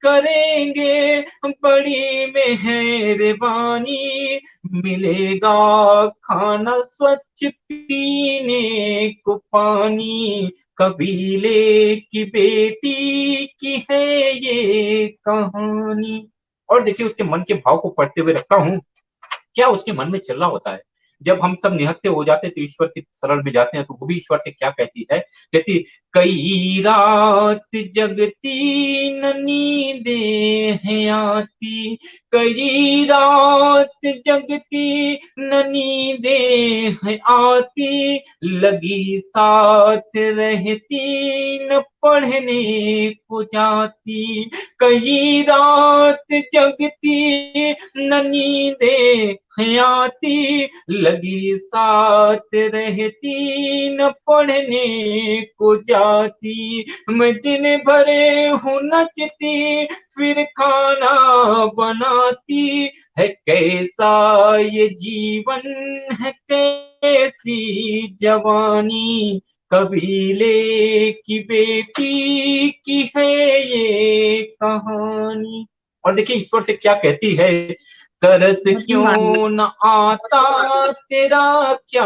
Speaker 2: करेंगे बड़ी मेहरबानी, मिलेगा खाना स्वच्छ पीने को पानी, कबीले की बेटी की है ये कहानी। और देखिए उसके मन के भाव को पढ़ते हुए रखता हूँ, क्या उसके मन में चल रहा होता है। जब हम सब निहत्थे हो जाते तो ईश्वर की शरण में जाते हैं, तो वो भी ईश्वर से क्या कहती है, कहती कई रात जगती न नींदें हैं आती, कई रात जगती न नींदें हैं आती, लगी साथ रहती न पढ़ने को जाती, कई रात जगती न नींदें हैं आती, लगी साथ रहती न पढ़ने को जाती, मैं दिन भरे हूँ नचती फिर खाना बनाती, है कैसा ये जीवन है कैसी जवानी, कबीले की बेटी की है ये कहानी। और देखिए ईश्वर से क्या कहती है, तरस क्यों न आता तेरा क्या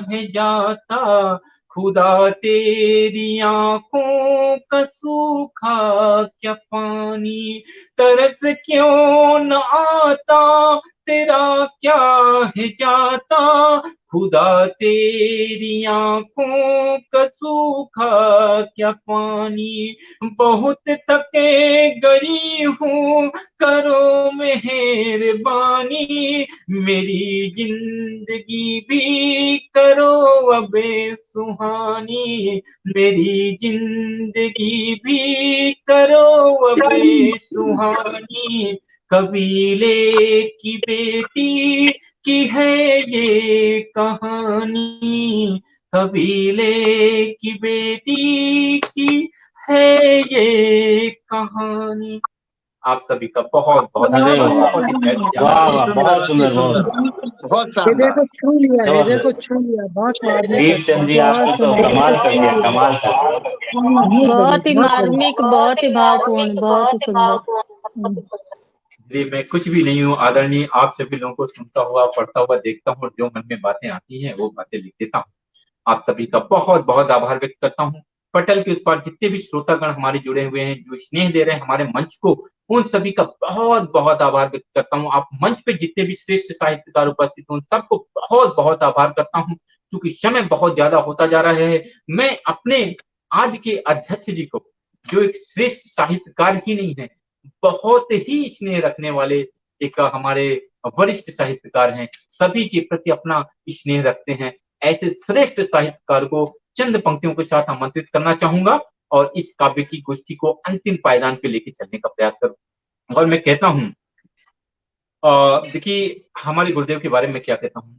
Speaker 2: है जाता, खुदा तेरी आंखों का सूखा क्या पानी, तरस क्यों न आता तेरा क्या है जाता, खुदा तेरी आंखों का सूखा क्या पानी, बहुत थके गई हूँ करो मेहरबानी, मेरी जिंदगी भी करो अब सुहानी, मेरी जिंदगी भी करो अब सुहानी, कबीले की बेटी की है ये कहानी, कबीले की बेटी की है ये कहानी। आप सभी का बहुत बहुत
Speaker 1: वाह वाह, बहुत सुंदर,
Speaker 4: बहुत
Speaker 6: ये
Speaker 4: शानदार।
Speaker 6: देखो छू लिया, ये देखो छू लिया, बहुत मार्मिक है,
Speaker 1: दीपचंद जी आपने तो कमाल कर दिया, कमाल कर दिया।
Speaker 3: बहुत ही मार्मिक, बहुत ही भावपूर्ण, बहुत ही सुंदर।
Speaker 2: जी मैं कुछ भी नहीं हूँ आदरणीय, आप सभी लोगों को सुनता हुआ पढ़ता हुआ देखता हूँ, जो मन में बातें आती हैं वो बातें लिख देता हूँ। आप सभी का बहुत बहुत आभार व्यक्त करता हूँ। पटल के उस पार जितने भी श्रोतागण हमारे जुड़े हुए हैं, जो स्नेह दे रहे हैं हमारे मंच को, उन सभी का बहुत बहुत आभार व्यक्त करता हूँ। आप मंच पे जितने भी श्रेष्ठ साहित्यकार उपस्थित हैं, उन सबको बहुत बहुत आभार करता हूँ। क्योंकि समय बहुत ज्यादा होता जा रहा है, मैं अपने आज के अध्यक्ष जी को, जो एक श्रेष्ठ साहित्यकार ही नहीं है, बहुत ही स्नेह रखने वाले एक हमारे वरिष्ठ साहित्यकार हैं, सभी के प्रति अपना स्नेह रखते हैं, ऐसे श्रेष्ठ साहित्यकार को चंद पंक्तियों के साथ आमंत्रित करना चाहूंगा और इस काव्य की गोष्ठी को अंतिम पायदान पे लेके चलने का प्रयास करूं। और मैं कहता हूं, देखिए हमारे गुरुदेव के बारे में क्या कहता हूं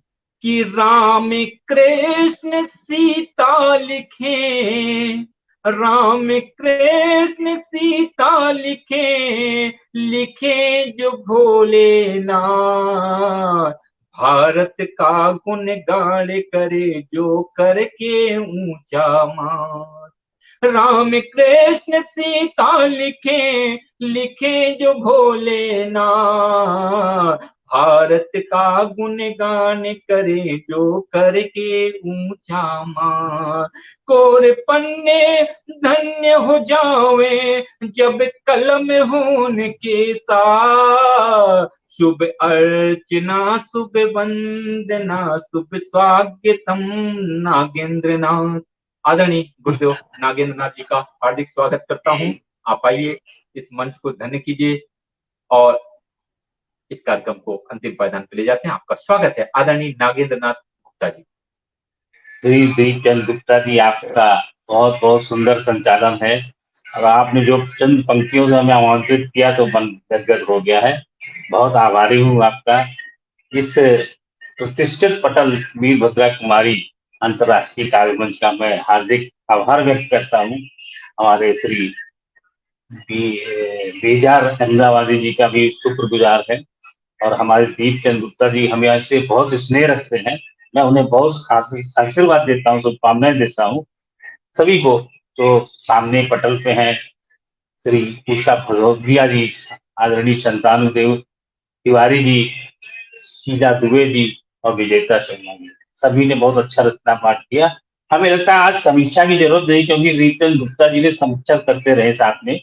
Speaker 2: कि राम कृष्ण सीता लिखे, राम कृष्ण सीता लिखे, लिखे जो भोलेनाथ, भारत का गुण गान करे जो करके ऊंचा मान। राम कृष्ण सीता लिखे, लिखे जो भोलेनाथ, भारत का गुणगान करे जो करके ऊंचा मान। कोर पन्ने धन्य हो जावे जब कलम होने के साथ, शुभ अर्चना शुभ वंदना शुभ स्वागतम नागेंद्र नाथ। आदरणीय गुरुदेव नागेंद्र नाथ जी का हार्दिक स्वागत करता हूं। आप आइए, इस मंच को धन्य कीजिए और इस कार्यक्रम को अंतिम पायदान पे ले जाते हैं। आपका स्वागत है आदरणीय नागेंद्र नाथ गुप्ता जी।
Speaker 1: श्री दीपचंद गुप्ता जी, आपका बहुत बहुत सुंदर संचालन है और आपने जो चंद पंक्तियों से हमें आमंत्रित किया तो मन गदगद हो गया है। बहुत आभारी हूँ आपका। इस प्रतिष्ठित पटल वीरभद्रा कुमारी अंतर्राष्ट्रीय काव्य मंच का मैं हार्दिक आभार व्यक्त करता हूँ। हमारे श्री बेजार अहमदाबादी जी का भी शुक्रगुजार है और हमारे दीपचंद गुप्ता जी हमें ऐसे बहुत स्नेह रखते हैं। मैं उन्हें बहुत आशीर्वाद देता हूँ, शुभकामनाएं देता हूँ सभी को। तो सामने पटल पे हैं श्री उषा भदौरिया जी, आदरणीय संतानु देव तिवारी जी, शीला दुबे जी और विजेता शर्मा जी, सभी ने बहुत अच्छा रचना पाठ किया। हमें लगता है आज समीक्षा की जरूरत नहीं, क्योंकि दीपचंद गुप्ता जी ने समीक्षा करते रहे साथ में,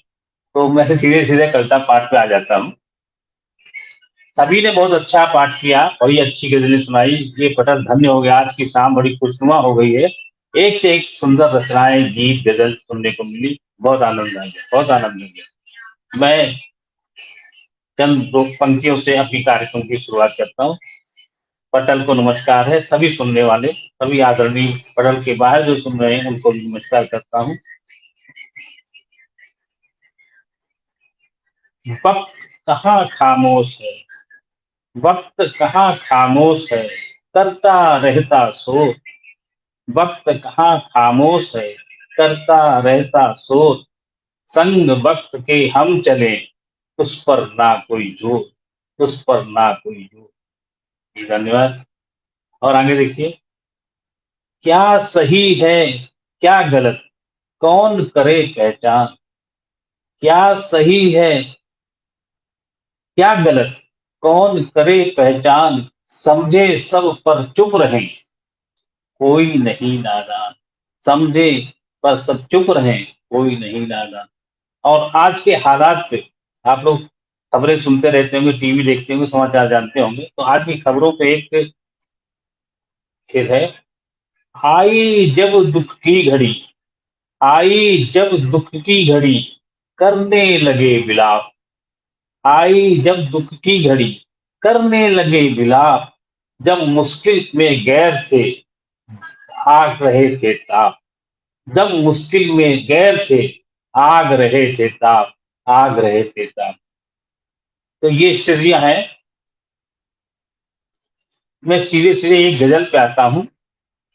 Speaker 1: तो मैं सीधे सीधे कविता पाठ पे आ जाता हूँ। सभी ने बहुत अच्छा पाठ किया, बड़ी अच्छी गजलें सुनाई। ये पटल धन्य हो गया, आज की शाम बड़ी खुशनुमा हो गई है। एक से एक सुंदर रचनाएं, गीत, गजल सुनने को मिली। बहुत आनंद आ गया, बहुत आनंद आ गया। मैं चंद दो पंक्तियों से अपनी कार्यक्रम की शुरुआत करता हूँ। पटल को नमस्कार है, सभी सुनने वाले, सभी आदरणीय पटल के बाहर जो सुन रहे हैं उनको भी नमस्कार करता हूँ। वक्त कहाँ खामोश है, वक्त कहाँ खामोश है, करता रहता शोर। वक्त कहाँ खामोश है, करता रहता शोर। संग वक्त के हम चले, उस पर ना कोई जोर, उस पर ना कोई जोर। धन्यवाद। और आगे देखिए, क्या सही है क्या गलत, कौन करे पहचान। क्या सही है क्या गलत, कौन करे पहचान। समझे सब पर चुप रहे, कोई नहीं नादान। समझे पर सब चुप रहे, कोई नहीं नादान। और आज के हालात पे आप लोग खबरें सुनते रहते होंगे, टीवी देखते होंगे, समाचार जानते होंगे, तो आज की खबरों पे एक शेर है, आई जब दुख की घड़ी, आई जब दुख की घड़ी, करने लगे विलाप। आई जब दुख की घड़ी, करने लगे विलाप। जब मुश्किल में गैर थे, आग रहे थे ताप। जब मुश्किल में गैर थे, आग रहे थे ताप, आग रहे थे ताप। तो ये शेरियां हैं। मैं सीधे सीधे एक गजल पे आता हूं,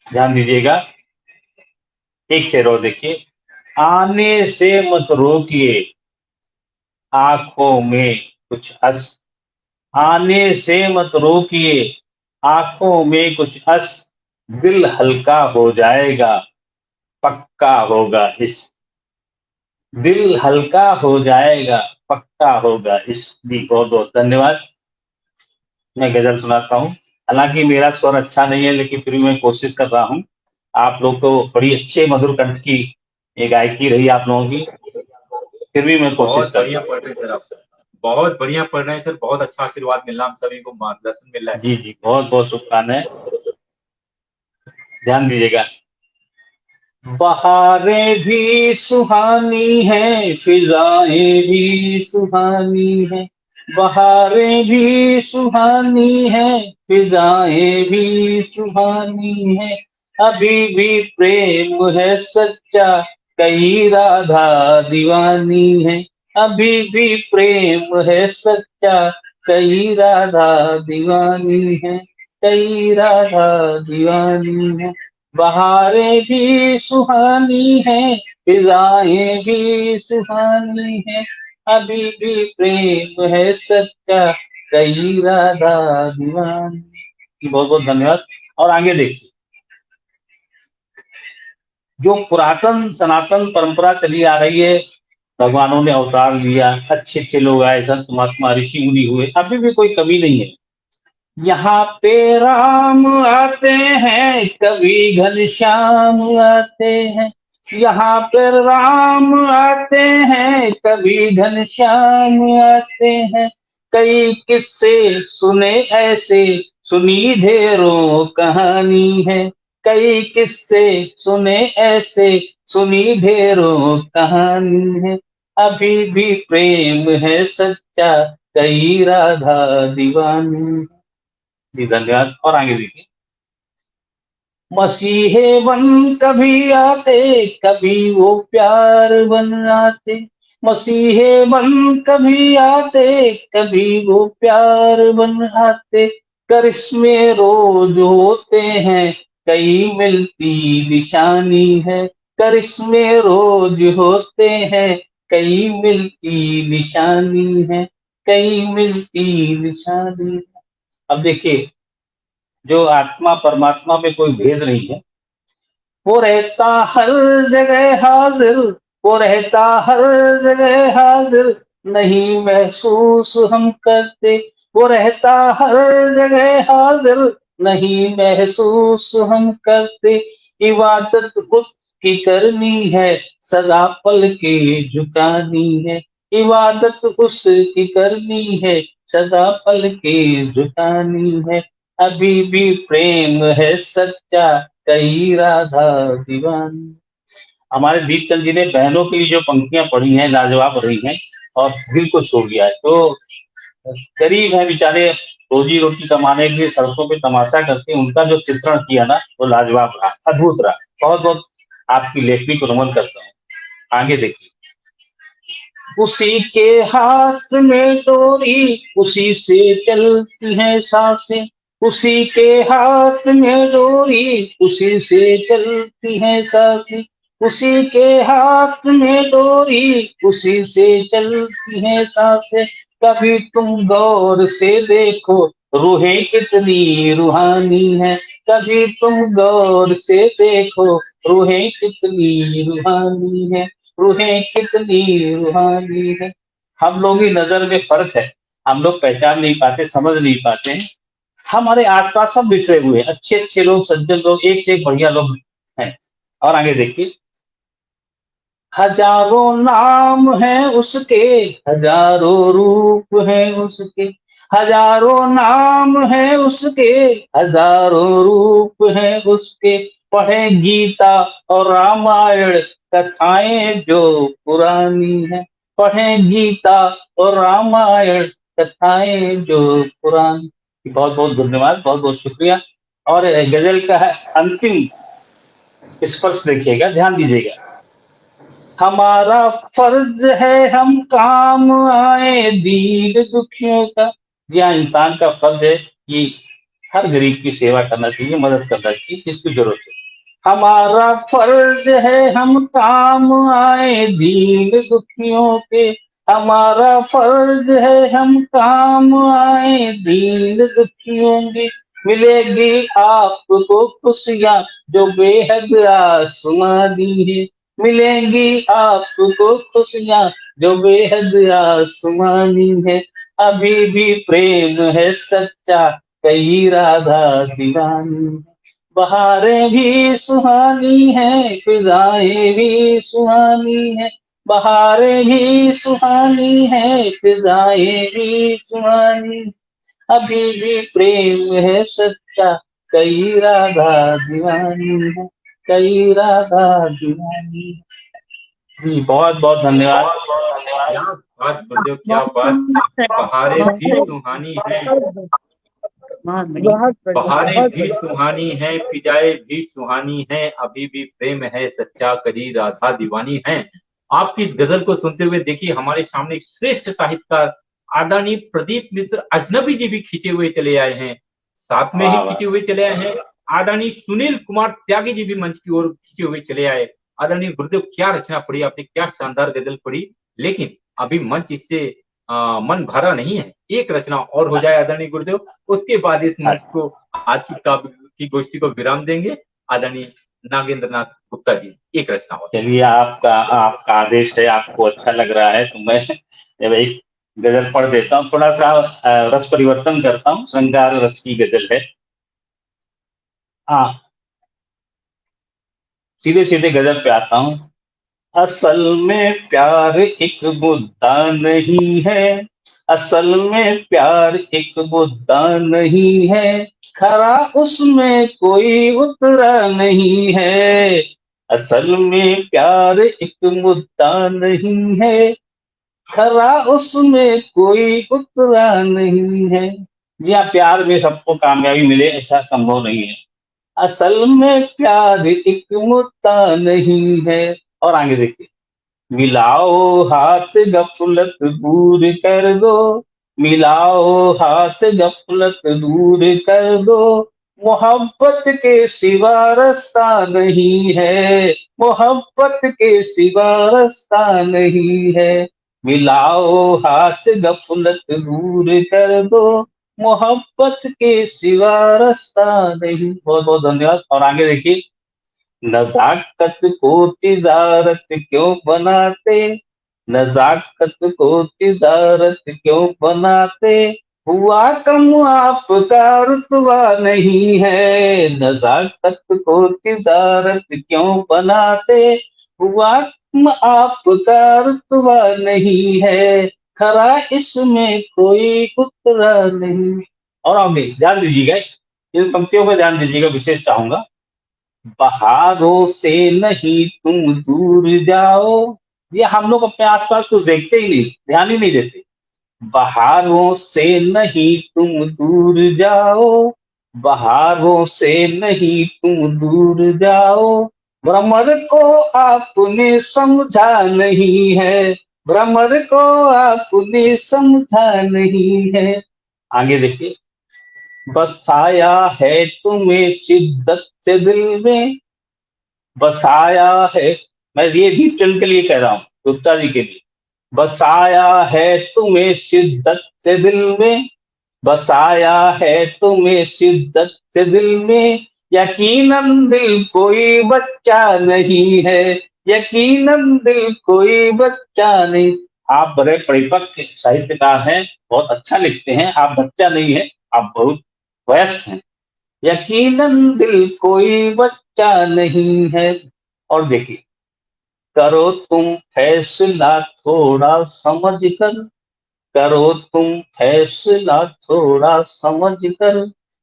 Speaker 1: ध्यान दीजिएगा। एक शेर और देखिए, आने से मत रोकिए आंखों में कुछ हंस। आने से मत रोकिए आंखों में कुछ हंस। दिल हल्का हो जाएगा, पक्का होगा इस। दिल हल्का हो जाएगा, पक्का होगा इस। जी बहुत बहुत धन्यवाद। मैं गजल सुनाता हूँ। हालांकि मेरा स्वर अच्छा नहीं है, लेकिन फिर भी मैं कोशिश कर रहा हूँ। आप लोग तो बड़ी अच्छे मधुर कंठ की ये गायकी रही आप लोगों की, फिर भी मैं कोशिश कर रहा हूँ।
Speaker 2: पढ़ रहे सर, आप बहुत बढ़िया पढ़ रहे हैं सर। बहुत अच्छा आशीर्वाद मिल रहा, हम सभी को मार्गदर्शन मिल रहा है।
Speaker 1: जी जी बहुत बहुत शुभकामनाएं। ध्यान दीजिएगा। बहारें भी सुहानी है, फिजाएं भी सुहानी है। बहारें भी सुहानी है, फिजाएं भी सुहानी है। अभी भी प्रेम है सच्चा, कई राधा दीवानी है। अभी भी प्रेम है सच्चा, कई राधा दीवानी है, कई राधा दीवानी है। बहारें भी सुहानी है, फिजाएं भी सुहानी है। अभी भी प्रेम है सच्चा, कई राधा दीवानी। बहुत बहुत धन्यवाद। और आगे देखिए, जो पुरातन सनातन परंपरा चली आ रही है, भगवानों ने अवतार लिया, अच्छे अच्छे लोग आए, संत महात्मा ऋषि मुनि हुए, अभी भी कोई कमी नहीं है। यहाँ पे राम आते हैं, कभी घनश्याम आते हैं। यहाँ पे राम आते हैं, कभी घनश्याम आते हैं। कई किस्से सुने ऐसे, सुनी ढेरों कहानी है। कई किस्से सुने ऐसे, सुनी ढेरों कहानी है। अभी भी प्रेम है सच्चा, कई राधा दीवानी। जी धन्यवाद। और आगे देखिए, मसीहे बन कभी आते, कभी वो प्यार बन आते। मसीहे बन कभी आते, कभी वो प्यार बन आते। करिश्मे रोज होते हैं, कई मिलती निशानी है। करिश्मे रोज होते हैं, कई मिलती निशानी है, कई मिलती निशानी है। अब देखिए, जो आत्मा परमात्मा में कोई भेद नहीं है, वो रहता हर जगह हाजिर। वो रहता हर जगह हाजिर, नहीं महसूस हम करते। वो रहता हर जगह हाजिर, नहीं महसूस हम करते। इबादत उसकी करनी है, सदा पल के झुकानी है। इबादत उसकी करनी है, सदा पल के झुकानी है। अभी भी प्रेम है सच्चा, कई राधा दीवानी। हमारे दीपचंद जी ने बहनों की जो पंक्तियां पढ़ी हैं, लाजवाब रही हैं और दिल को छू लिया है। तो गरीब है बेचारे, रोजी रोटी कमाने के लिए सड़कों पे तमाशा करते हैं, उनका जो चित्रण किया ना, वो लाजवाब रहा, अद्भुत रहा। बहुत बहुत आपकी लेखनी को नमन करता हूँ। आगे देखिए, उसी के हाथ में डोरी, उसी से चलती है सांसें। उसी के हाथ में डोरी, उसी से चलती है सांसें। उसी के हाथ में डोरी, उसी से चलती है सांसें। कभी तुम गौर से देखो, रूहें कितनी रूहानी है। कभी तुम गौर से देखो, रूहें कितनी रूहानी है, रूहें कितनी रूहानी है। हम लोग की नजर में फर्क है, हम लोग पहचान नहीं पाते, समझ नहीं पाते हैं। हमारे आसपास सब बिखरे हुए हैं, अच्छे अच्छे लोग, सज्जन लोग, एक से एक बढ़िया लोग हैं। और आगे देखिए, हजारों नाम है उसके, हजारों रूप है उसके। हजारों नाम है उसके, हजारों रूप है उसके। पढ़े गीता और रामायण कथाएं जो पुरानी है। पढ़े गीता और रामायण कथाएं जो पुरानी। बहुत बहुत धन्यवाद, बहुत बहुत शुक्रिया। और गजल का अंतिम स्पर्श देखिएगा, ध्यान दीजिएगा। हमारा फर्ज है हम काम आए दीन दुखियों का। यहाँ इंसान का फर्ज है कि हर गरीब की सेवा करना चाहिए, मदद करना चाहिए जिसकी जरूरत है। हमारा फर्ज है हम काम आए दीन दुखियों के। हमारा फर्ज है हम काम आए दीन दुखियों के। मिलेगी आपको खुशियाँ जो बेहद आसमानी है। मिलेंगी आपको खुशियाँ जो बेहद आसमानी है। अभी भी प्रेम है सच्चा, कई राधा दीवानी है। बहारें भी सुहानी है, फिजाएं भी सुहानी है। बहारें भी सुहानी है, फिजाएं भी सुहानी। अभी भी प्रेम है सच्चा, कई राधा दीवानी है, कई राधा दीवानी। जी बहुत बहुत धन्यवाद।
Speaker 2: क्या बात, गुरुदेव, क्या बात। बहारें भी सुहानी है,
Speaker 5: बहुत बढ़िया।
Speaker 6: बहुत बढ़िया,
Speaker 2: बहारें
Speaker 6: बहुत
Speaker 2: भी
Speaker 6: बढ़िया।
Speaker 2: सुहानी है, फिजाएं भी सुहानी है, अभी भी प्रेम है सच्चा, करी राधा दीवानी है। आपकी इस गजल को सुनते हुए देखिए हमारे सामने एक श्रेष्ठ साहित्यकार आदरणीय प्रदीप मिश्र अजनबी जी भी खींचे हुए चले आए हैं। साथ में ही
Speaker 1: वाह, वाह।
Speaker 2: खींचे हुए चले आए हैं आदरणीय सुनील कुमार त्यागी जी भी मंच की ओर खींचे हुए चले आए। आदरणीय गुरुदेव, क्या रचना पढ़ी आपने, क्या शानदार गजल पढ़ी। लेकिन अभी मंच इससे मन भरा नहीं है, एक रचना और हो जाए आदरणीय गुरुदेव, उसके बाद इस मंच को आज की काव्य की गोष्ठी को विराम देंगे। आदरणीय नागेंद्र नाथ गुप्ता जी, एक रचना हो।
Speaker 1: चलिए, आपका आपका आदेश है, आपको अच्छा लग रहा है तो मैं एक गजल पढ़ देता हूँ। थोड़ा सा रस परिवर्तन करता हूँ, श्रृंगार रस की गजल है। हाँ, सीधे सीधे गजल पे आता हूँ। असल में प्यार एक मुद्दा नहीं है, असल में प्यार एक मुद्दा नहीं है, खरा उसमें कोई उतरा नहीं है। असल में प्यार एक मुद्दा नहीं है, खरा उसमें कोई उतरा नहीं है। जी हाँ, प्यार में सबको कामयाबी मिले ऐसा संभव नहीं है। असल में प्यार एक मुद्दा नहीं है। और आगे देखिए, मिलाओ हाथ गफलत दूर कर दो, मिलाओ हाथ गफलत दूर कर दो, मोहब्बत के सिवा रास्ता नहीं है, मोहब्बत के सिवा रास्ता नहीं है। मिलाओ हाथ गफलत दूर कर दो, मोहब्बत के सिवा रास्ता नहीं। बहुत बहुत धन्यवाद। और आगे देखिए, नजाकत को तिजारत क्यों बनाते, नजाकत को तिजारत क्यों बनाते, हुआ कम आपका रुतबा नहीं है। नजाकत को तिजारत क्यों बनाते, हुआ कम आपका रुतबा नहीं है, खरा इसमें कोई उतरा नहीं। और आगे ध्यान दीजिएगा, इन पंक्तियों पर ध्यान दीजिएगा, विशेष चाहूंगा। बहारों से नहीं तुम दूर जाओ, ये हम लोग अपने आसपास कुछ देखते ही नहीं, ध्यान ही नहीं देते। बहारों से नहीं तुम दूर जाओ, बहारों से नहीं तुम दूर जाओ, भ्रमर को आपने समझा नहीं है, भ्रमर को आपने समझा नहीं है। आगे देखिए, बसाया है तुम्हें शिद्दत से दिल में, बसाया है, मैं ये दीपचंद के लिए कह रहा हूँ, गुप्ता जी के लिए। बसाया है तुम्हें शिद्दत से दिल में, बसाया है तुम्हें शिद्दत से दिल में, यकीनन दिल कोई बच्चा नहीं है, यकीनन दिल कोई बच्चा नहीं। आप बड़े परिपक्व साहित्यकार हैं, बहुत अच्छा लिखते हैं, आप बच्चा नहीं है, आप बहुत वयस्क हैं। यकीनन दिल कोई बच्चा नहीं है। और देखिए, करो तुम फैसला थोड़ा समझ कर, करो तुम फैसला थोड़ा समझ कर,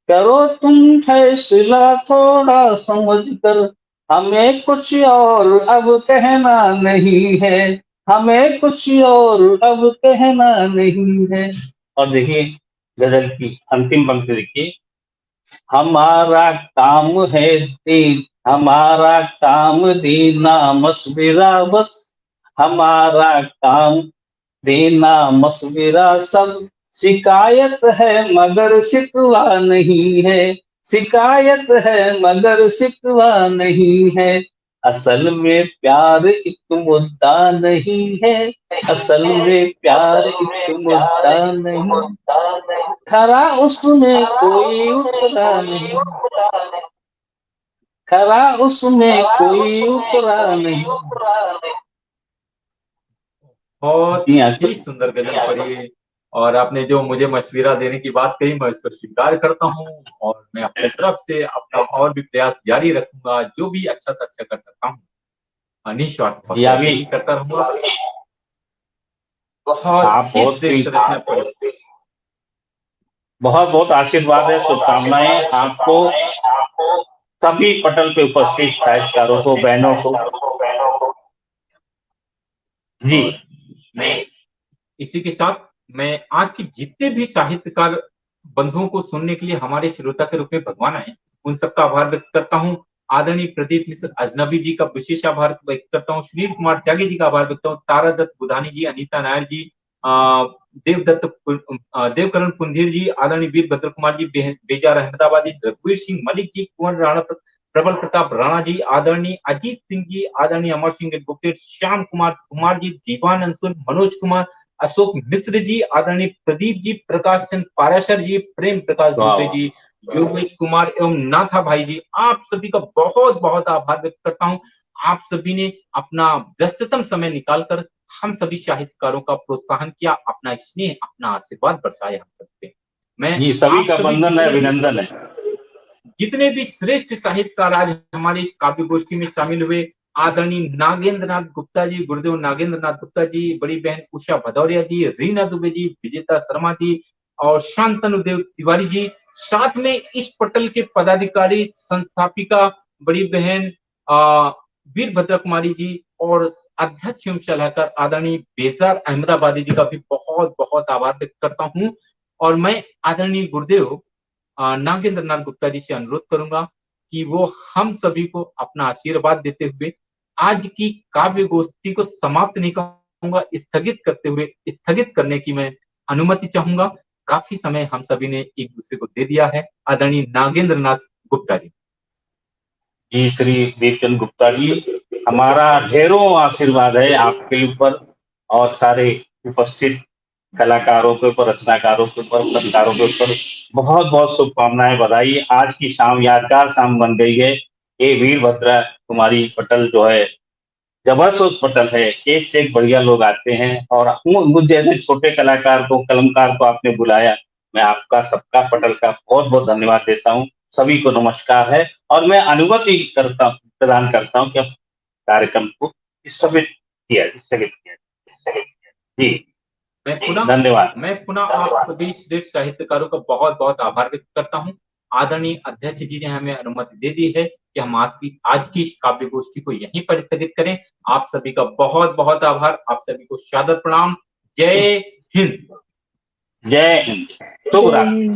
Speaker 1: करो तुम फैसला थोड़ा समझ कर, हमें कुछ और अब कहना नहीं है, हमें कुछ और अब कहना नहीं है। और देखिए, गजल की अंतिम पंक्ति देखिए, हमारा काम है दीन, हमारा काम दीना मशविरा बस, हमारा काम देना मशविरा सब, शिकायत है मगर शिकवा नहीं है, शिकायत है मगर शिकवा नहीं है। असल में प्यार एक मुद्दा नहीं है, असल में प्यार एक मुद्दा नहीं, खरा उसमें कोई उतरा नहीं, खरा उसमें कोई उतरा नहीं।
Speaker 2: बहुत
Speaker 1: जी हाँ,
Speaker 2: ही सुंदर गजल पढ़ी। और आपने जो मुझे मशविरा देने की बात कही, मैं उसको स्वीकार करता हूँ और मैं अपनी तरफ से अपना और भी प्रयास जारी रखूंगा, जो भी अच्छा से अच्छा कर सकता हूँ निस्वार्थ
Speaker 1: या भी
Speaker 2: यही करता रहूंगा।
Speaker 1: आप
Speaker 2: बहुत ही
Speaker 1: बहुत
Speaker 2: श्रेष्ठ रचना पढ़ी।
Speaker 1: बहुत बहुत आशीर्वाद है, शुभकामनाएं आपको, सभी पटल पे उपस्थित साहित्यकारों को, बहनों को। जी,
Speaker 2: और मैं इसी के साथ मैं आज के जितने भी साहित्यकार बंधुओं को सुनने के लिए हमारे श्रोता के रूप में भगवान आए, उन सबका आभार व्यक्त करता हूँ। आदरणीय प्रदीप मिश्र अजनबी जी का विशेष आभार व्यक्त करता हूँ। सुनील कुमार त्यागी जी का आभार व्यक्त करता हूँ। तारा दत्त बुधानी जी, अनीता नायर जी, देवकरण पुंधीर जी, आदरणीय वीरभद्र कुमार जी, बेजार अहमदाबादी, रघुवीर सिंह मलिक जी, कुंवर राणा प्रबल प्रताप राणा जी, आदरणीय अजीत सिंह जी, आदरणीय अमर सिंह एडवोकेट, श्याम कुमार जी, दीवान अंशुल, मनोज कुमार, अशोक मिश्र जी, आदरणीय प्रदीप जी, प्रकाश चंद पाराशर जी, प्रेम प्रकाश दुबे जी, योगेश कुमार एवं नाथा भाई जी, आप सभी का बहुत बहुत आभार व्यक्त करता हूँ। आप सभी ने अपना व्यस्ततम समय निकालकर हम सभी साहित्यकारों का प्रोत्साहन किया, अपना स्नेह, अपना आशीर्वाद बरसाया हम सब पे। मैं
Speaker 1: जी सभी
Speaker 2: आप
Speaker 1: का
Speaker 2: सभी
Speaker 1: वंदन है,
Speaker 2: जितने भी-
Speaker 1: अभिनंदन है।
Speaker 2: जितने भी श्रेष्ठ साहित्यकार आज हमारे इस काव्य गोष्ठी में शामिल हुए, आदरणीय नागेंद्र नाथ गुप्ता जी, गुरुदेव नागेंद्र नाथ गुप्ता जी, बड़ी बहन उषा भदौरिया जी, रीना दुबे जी, विजेता शर्मा जी और शांतनु देव तिवारी जी, साथ में इस पटल के पदाधिकारी संस्थापिका बड़ी बहन वीरभद्र कुमारी जी और अध्यक्ष एवं सलाहकार आदरणीय बेजार अहमदाबादी जी का भी बहुत बहुत आभार व्यक्त करता हूँ। और मैं आदरणीय गुरुदेव नागेंद्र नाथ गुप्ता जी से अनुरोध करूंगा कि वो हम सभी को अपना आशीर्वाद देते हुए आज की काव्य गोष्ठी को समाप्त नहीं कहूंगा, स्थगित करने की मैं अनुमति चाहूंगा। काफी समय हम सभी ने एक दूसरे को दे दिया है। आदरणीय नागेंद्र नाथ गुप्ता जी।
Speaker 1: जी श्री दीपचंद गुप्ता जी, हमारा ढेरों आशीर्वाद है आपके ऊपर और सारे उपस्थित कलाकारों के ऊपर, रचनाकारों के ऊपर, पत्रकारों के ऊपर बहुत बहुत शुभकामनाएं, बधाई। आज की शाम यादगार शाम बन गई है। ये वीरभद्र कुमारी पटल जो है जबरदस्त पटल है, एक से एक बढ़िया लोग आते हैं और मुझ जैसे छोटे कलाकार को, कलमकार को आपने बुलाया, मैं आपका सबका पटल का बहुत बहुत धन्यवाद देता हूँ। सभी को नमस्कार है और मैं अनुमति प्रदान करता हूँ कि अब कार्यक्रम को स्थगित किया जी। धन्यवाद।
Speaker 2: मैं पुनः आप सभी श्रेष्ठ साहित्यकारों का बहुत बहुत आभार व्यक्त करता हूँ। आदरणीय अध्यक्ष जी ने हमें अनुमति दे दी है कि हम आज की इस काव्य गोष्ठी को यहीं पर स्थगित करें। आप सभी का बहुत बहुत आभार, आप सभी को सादर प्रणाम। जय हिंद।
Speaker 1: जय हिंद। शुभ रात्रि।